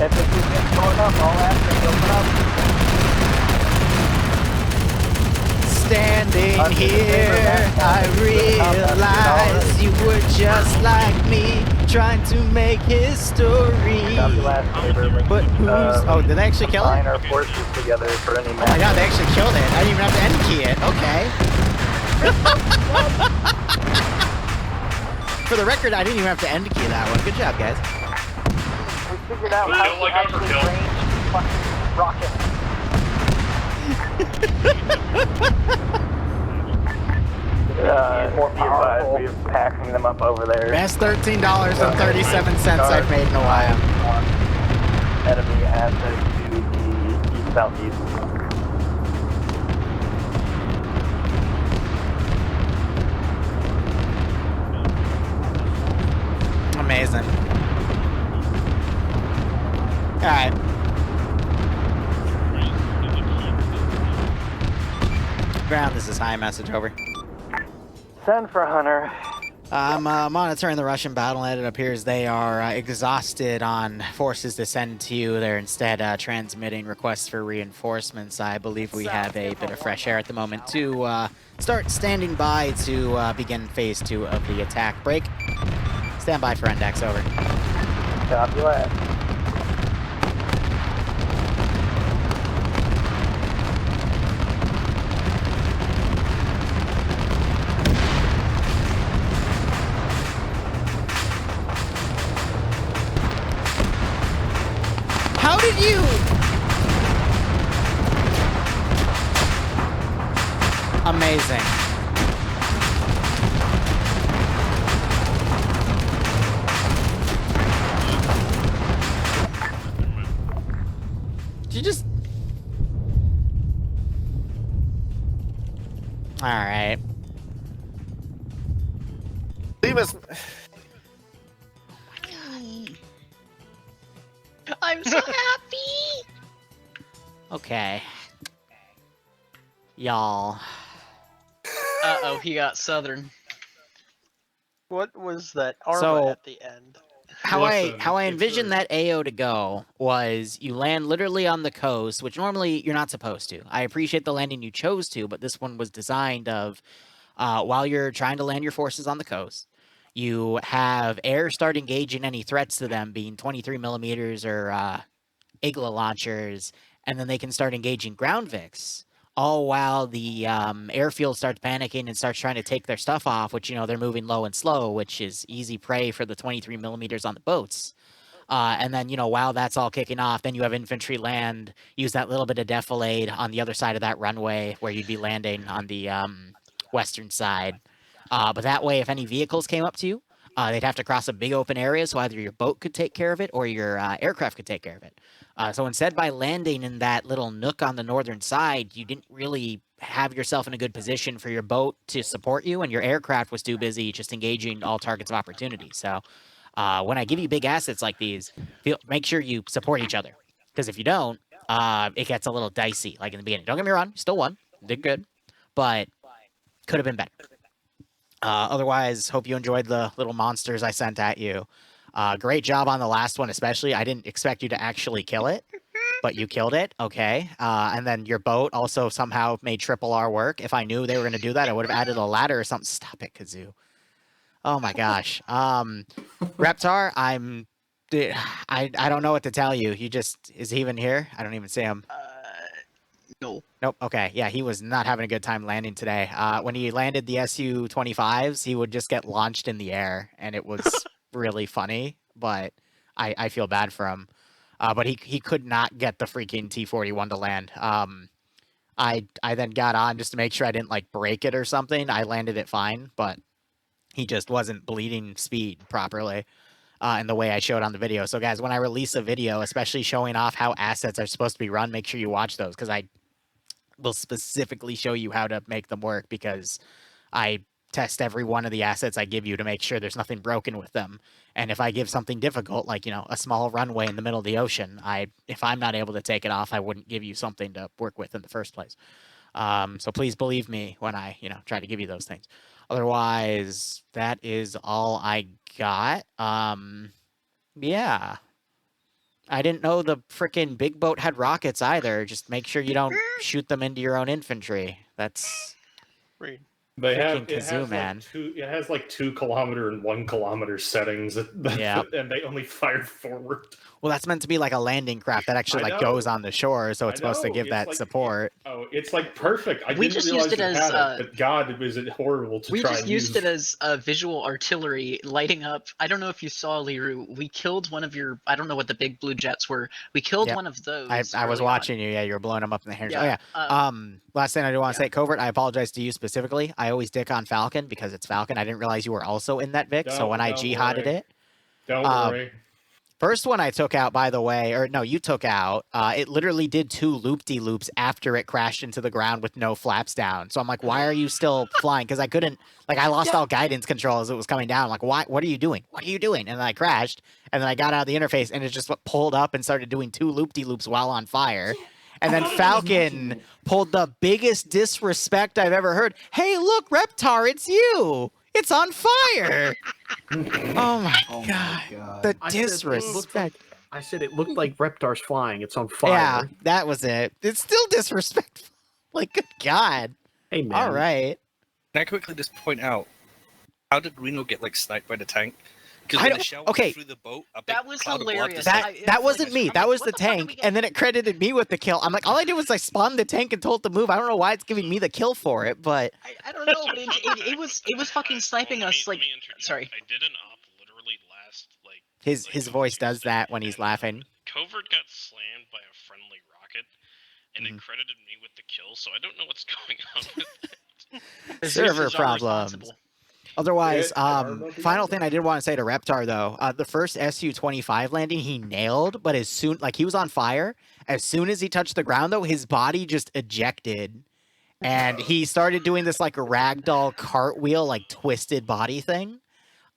If it gets going up, all aspects open up. Standing here, I realize you were just like me, trying to make history. But who's... oh, did they actually kill it? Our forces together for any Oh my god, they actually killed it. I didn't even have to end key it. Okay. For the record, I didn't even have to end key that one. Good job, guys. We figured out how to actually range fucking rocket. We're packing them up over there. Best $13.37 I've made in a while. Enemy assets to the east-southeast. Amazing. Alright. Ground, this is high, message over. Send for Hunter. I'm monitoring the Russian battle net. It appears they are exhausted on forces to send to you. They're instead transmitting requests for reinforcements. I believe we have a bit of fresh air at the moment to start standing by to begin phase 2 of the attack. Break. Stand by for Endex, over. Copy that. How did you? Amazing. Did you just... All right. Demas. I'm so happy! Okay. Y'all. Uh-oh, he got southern. What was that armor So- at the end? How I envisioned that AO to go was you land literally on the coast, which normally you're not supposed to. I appreciate the landing you chose to, but this one was designed of while you're trying to land your forces on the coast, you have air start engaging any threats to them, being 23 millimeters or Igla launchers, and then they can start engaging ground Vics, all while the airfield starts panicking and starts trying to take their stuff off, which, you know, they're moving low and slow, which is easy prey for the 23 millimeters on the boats. And then, while that's all kicking off, then you have infantry land, use that little bit of defilade on the other side of that runway where you'd be landing on the western side. But that way, if any vehicles came up to you, they'd have to cross a big open area, so either your boat could take care of it or your aircraft could take care of it. So instead, by landing in that little nook on the northern side, you didn't really have yourself in a good position for your boat to support you, and your aircraft was too busy just engaging all targets of opportunity. So when I give you big assets like these, make sure you support each other. Because if you don't, it gets a little dicey, like in the beginning. Don't get me wrong, you still won. Did good. But could have been better. Otherwise, hope you enjoyed the little monsters I sent at you. Great job on the last one, especially. I didn't expect you to actually kill it, but you killed it. Okay. And then your boat also somehow made triple our work. If I knew they were going to do that, I would have added a ladder or something. Stop it, Kazoo. Oh my gosh. Reptar, I don't know what to tell you. Is he even here? I don't even see him. No. Nope. Okay. Yeah, he was not having a good time landing today. When he landed the Su-25s, he would just get launched in the air, and it was really funny, but I feel bad for him. But he could not get the freaking T-41 to land. I then got on just to make sure I didn't, break it or something. I landed it fine, but he just wasn't bleeding speed properly in the way I showed on the video. So, guys, when I release a video, especially showing off how assets are supposed to be run, make sure you watch those, because I will specifically show you how to make them work, because I test every one of the assets I give you to make sure there's nothing broken with them. And if I give something difficult, like, a small runway in the middle of the ocean, if I'm not able to take it off, I wouldn't give you something to work with in the first place. So please believe me when I, try to give you those things. Otherwise, that is all I got. Yeah. I didn't know the frickin' big boat had rockets either. Just make sure you don't shoot them into your own infantry. That's freaking Kazoo, man. It has 2 kilometer and 1 kilometer settings. Yeah. And they only fire forward. Well, that's meant to be like a landing craft that actually goes on the shore, so it's supposed to give that support. It's perfect. I didn't realize it had it, but God, was it horrible to try and use. We just used it as visual artillery lighting up. I don't know if you saw, Liru. We killed one of your, I don't know what the big blue jets were. We killed one of those. I was watching you. Yeah, you were blowing them up in the air. Yeah. Oh, yeah. Last thing I do want to say, Covert, I apologize to you specifically. I always dick on Falcon because it's Falcon. I didn't realize you were also in that Vic, so when I jihaded it. Don't worry. First one I took out, by the way, or no, you took out, it literally did 2 loop-de-loops after it crashed into the ground with no flaps down. So I'm like, why are you still flying? Because I couldn't, I lost all guidance control as it was coming down. I'm like, why? What are you doing? What are you doing? And then I crashed, and then I got out of the interface, and it just pulled up and started doing 2 loop-de-loops while on fire. And then Falcon pulled the biggest disrespect I've ever heard. Hey, look, Reptar, it's you! It's on fire! Oh my god. The disrespect. I said it looked like Reptar's flying. It's on fire. Yeah, that was it. It's still disrespectful. Good god. Hey, man. All right. Can I quickly just point out, how did Reno get sniped by the tank? Because when the shell went through the boat, that was hilarious. That wasn't me. That was the tank, and then it credited me with the kill. I'm like, all I did was I spawned the tank and told it to move. I don't know why it's giving me the kill for it, but I don't know. But it was fucking sniping us. Sorry. I did an op literally last his voice does that when he's laughing. Covert got slammed by a friendly rocket, and it credited me with the kill. So I don't know what's going on with it. Server problems. Otherwise, final thing I did want to say to Reptar, though, the first Su-25 landing he nailed, but as soon, he was on fire. As soon as he touched the ground, though, his body just ejected, and he started doing this a ragdoll cartwheel, twisted body thing.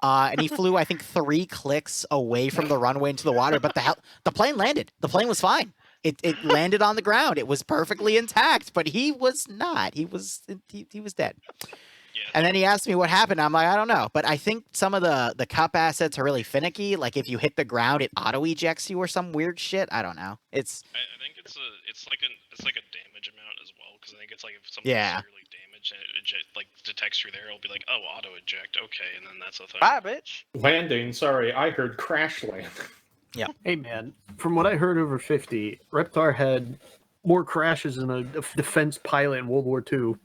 And he flew, I think, 3 clicks away from the runway into the water, but the plane landed. The plane was fine. It landed on the ground. It was perfectly intact, but he was not. He was dead. And then he asked me what happened. I'm like, I don't know. But I think some of the cup assets are really finicky. If you hit the ground, it auto ejects you or some weird shit. I don't know. I think it's like a damage amount as well, because I think it's if something's severely damaged and it detects you there, it'll be oh, auto eject, okay, and then that's a thing. Bye, bitch. Landing. Sorry, I heard crash land. Yeah. Hey man, from what I heard over 50, Reptar had more crashes than a defense pilot in World War II.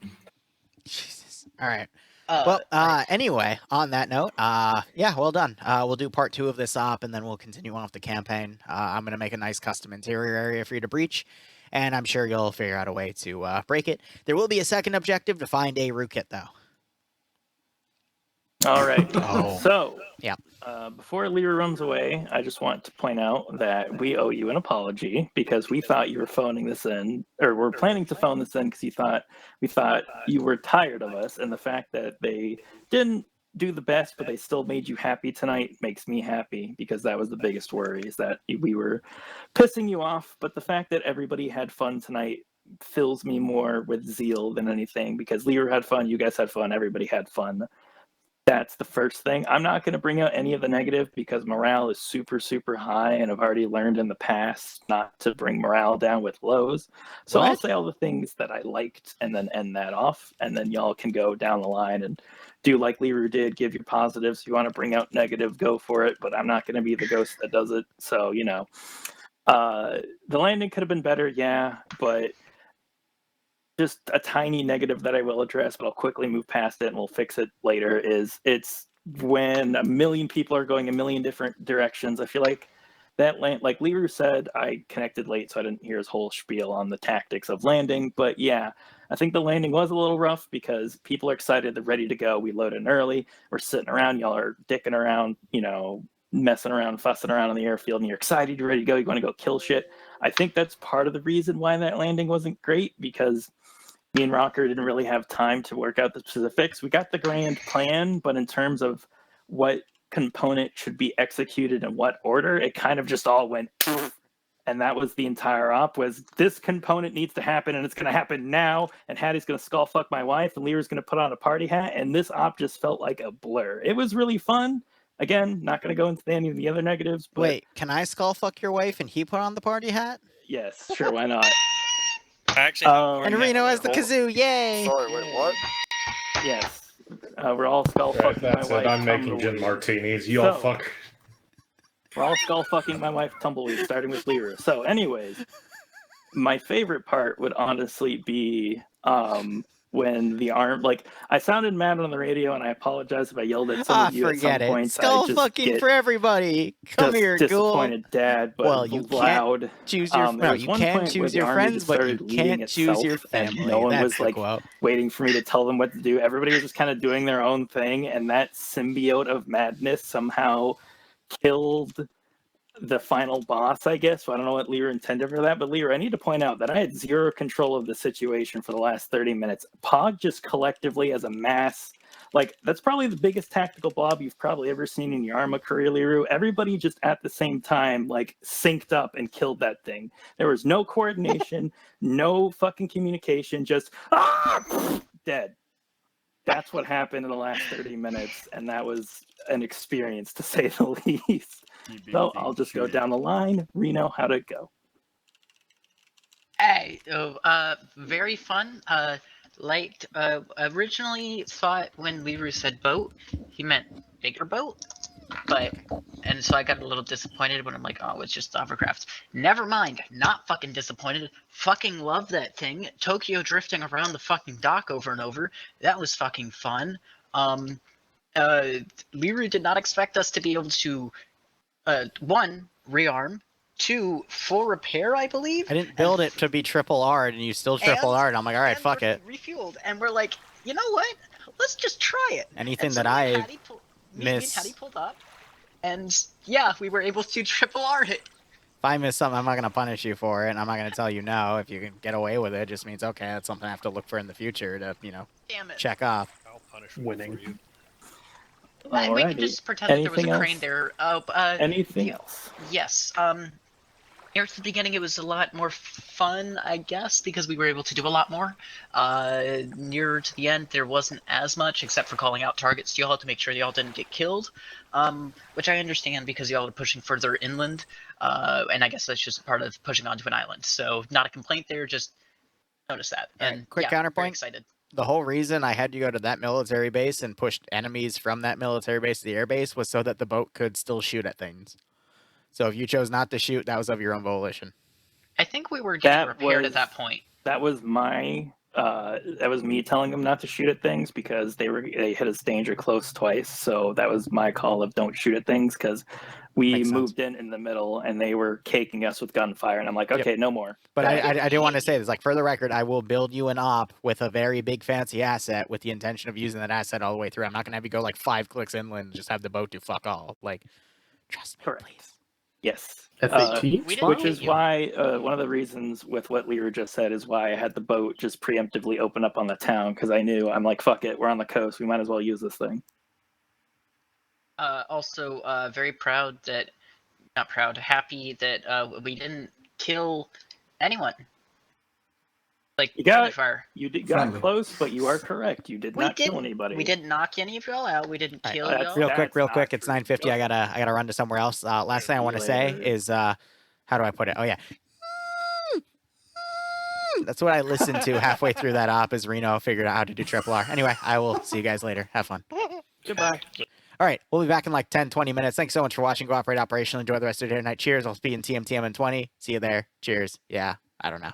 Jesus. All right. Anyway, on that note, yeah, well done. We'll do part 2 of this op, and then we'll continue on with the campaign. I'm going to make a nice custom interior area for you to breach, and I'm sure you'll figure out a way to break it. There will be a second objective to find a rootkit, though. All right. Oh. So, yeah. Before Liru runs away, I just want to point out that we owe you an apology because we thought you were phoning this in, or we're planning to phone this in because we thought you were tired of us, and the fact that they didn't do the best, but they still made you happy tonight makes me happy because that was the biggest worry, is that we were pissing you off. But the fact that everybody had fun tonight fills me more with zeal than anything, because Liru had fun, you guys had fun, everybody had fun. That's the first thing. I'm not going to bring out any of the negative because morale is super, super high, and I've already learned in the past not to bring morale down with lows. So I'll say all the things that I liked and then end that off, and then y'all can go down the line and do like Liru did, give your positives. If you want to bring out negative, go for it, but I'm not going to be the ghost that does it. So, you know, the landing could have been better, yeah, but just a tiny negative that I will address, but I'll quickly move past it and we'll fix it later, is it's when a million people are going a million different directions. I feel like that like Liru said, I connected late, so I didn't hear his whole spiel on the tactics of landing. But yeah, I think the landing was a little rough because people are excited, they're ready to go. We load in early, we're sitting around, y'all are dicking around, you know, messing around, fussing around on the airfield, and you're excited, you're ready to go, you want to go kill shit. I think that's part of the reason why that landing wasn't great, because me and Rocker didn't really have time to work out the specifics. We got the grand plan, but in terms of what component should be executed in what order, it kind of just all went, and that was the entire op, was this component needs to happen, and it's going to happen now, and Hattie's going to skull fuck my wife, and Liru's going to put on a party hat, and this op just felt like a blur. It was really fun. Again, not going to go into any of the other negatives, but... Wait, can I skull fuck your wife and he put on the party hat? Yes, sure, why not? Actually, and Reno has the kazoo, yay! Sorry, wait, what? Yes. We're all skull fucking my That's wife. it, I'm making gin martinis, you all fuck. We're all skull fucking my wife tumbleweed, starting with Liru. So anyways, my favorite part would honestly be when the arm, like, I sounded mad on the radio, and I apologize if I yelled at some of you at some point. Skull fucking for everybody. Come here, disappointed dad, but well, you loud. Can't choose your no, you can choose your friends, but you can't choose your family. No one That's was like waiting for me to tell them what to do. Everybody was just kind of doing their own thing, and that symbiote of madness somehow killed the final boss, I guess. So I don't know what Liru intended for that, but Liru, I need to point out that I had zero control of the situation for the last 30 minutes. POG just collectively as a mass, like, that's probably the biggest tactical blob you've probably ever seen in your Arma career, Liru. Everybody just at the same time, like, synced up and killed that thing. There was no coordination, no fucking communication, just, dead. That's what happened in the last 30 minutes, and that was an experience, to say the least. So I'll just go down the line. Reno, how'd it go? Hey, very fun. Originally thought when Liru said boat, he meant bigger boat. And so I got a little disappointed when I'm like, oh, it's just the Hovercraft. Never mind, not fucking disappointed. Fucking love that thing. Tokyo drifting around the fucking dock over and over. That was fucking fun. Liru did not expect us to be able to, one, rearm, two, full repair, I believe. I didn't build it to be triple R, and you still triple R, and I'm like, all right, fuck it. Refueled, and we're like, you know what? Let's just try it. Anything that I miss. Hattie pulled up, and yeah, we were able to triple R it. If I miss something, I'm not going to punish you for it, and I'm not going to tell you no. If you can get away with it, it just means, okay, that's something I have to look for in the future to, you know, check off. I'll punish winning. We can just pretend that there was a crane there. Anything else? Yes. Near the beginning, it was a lot more fun, I guess, because we were able to do a lot more. Nearer to the end, there wasn't as much, except for calling out targets to y'all to make sure y'all didn't get killed, which I understand because y'all are pushing further inland, and I guess that's just part of pushing onto an island. So not a complaint there, just notice that. And right, quick counterpoint. Very excited. The whole reason I had you go to that military base and push enemies from that military base to the air base was so that the boat could still shoot at things. So if you chose not to shoot, that was of your own volition. I think we were getting repaired at that point. That was my that was me telling them not to shoot at things because they hit us danger close twice. So that was my call of don't shoot at things because we moved in the middle and they were caking us with gunfire. And I'm like, okay, no more. But I do want to say this, like, for the record, I will build you an op with a very big fancy asset with the intention of using that asset all the way through. I'm not going to have you go like 5 clicks inland and just have the boat do fuck all. Like, trust me, please. Yes. FAT Which is why one of the reasons with what Liru just said is why I had the boat just preemptively open up on the town because I knew I'm like, fuck it, we're on the coast, we might as well use this thing. Also, very proud that, not proud, happy that we didn't kill anyone. Like, fire. You got close, but you are correct. You did not kill anybody. We didn't knock any of y'all out. We didn't kill y'all. Real quick. It's 9:50. I gotta run to somewhere else. Last thing I want to say is, how do I put it? Oh yeah. That's what I listened to halfway through that op as Reno figured out how to do triple R. Anyway, I will see you guys later. Have fun. Goodbye. All right, we'll be back in like 10, 20 minutes. Thanks so much for watching. Go operate operational. Enjoy the rest of your day and night. Cheers. I'll be in TMTM in 20. See you there. Cheers. Yeah, I don't know.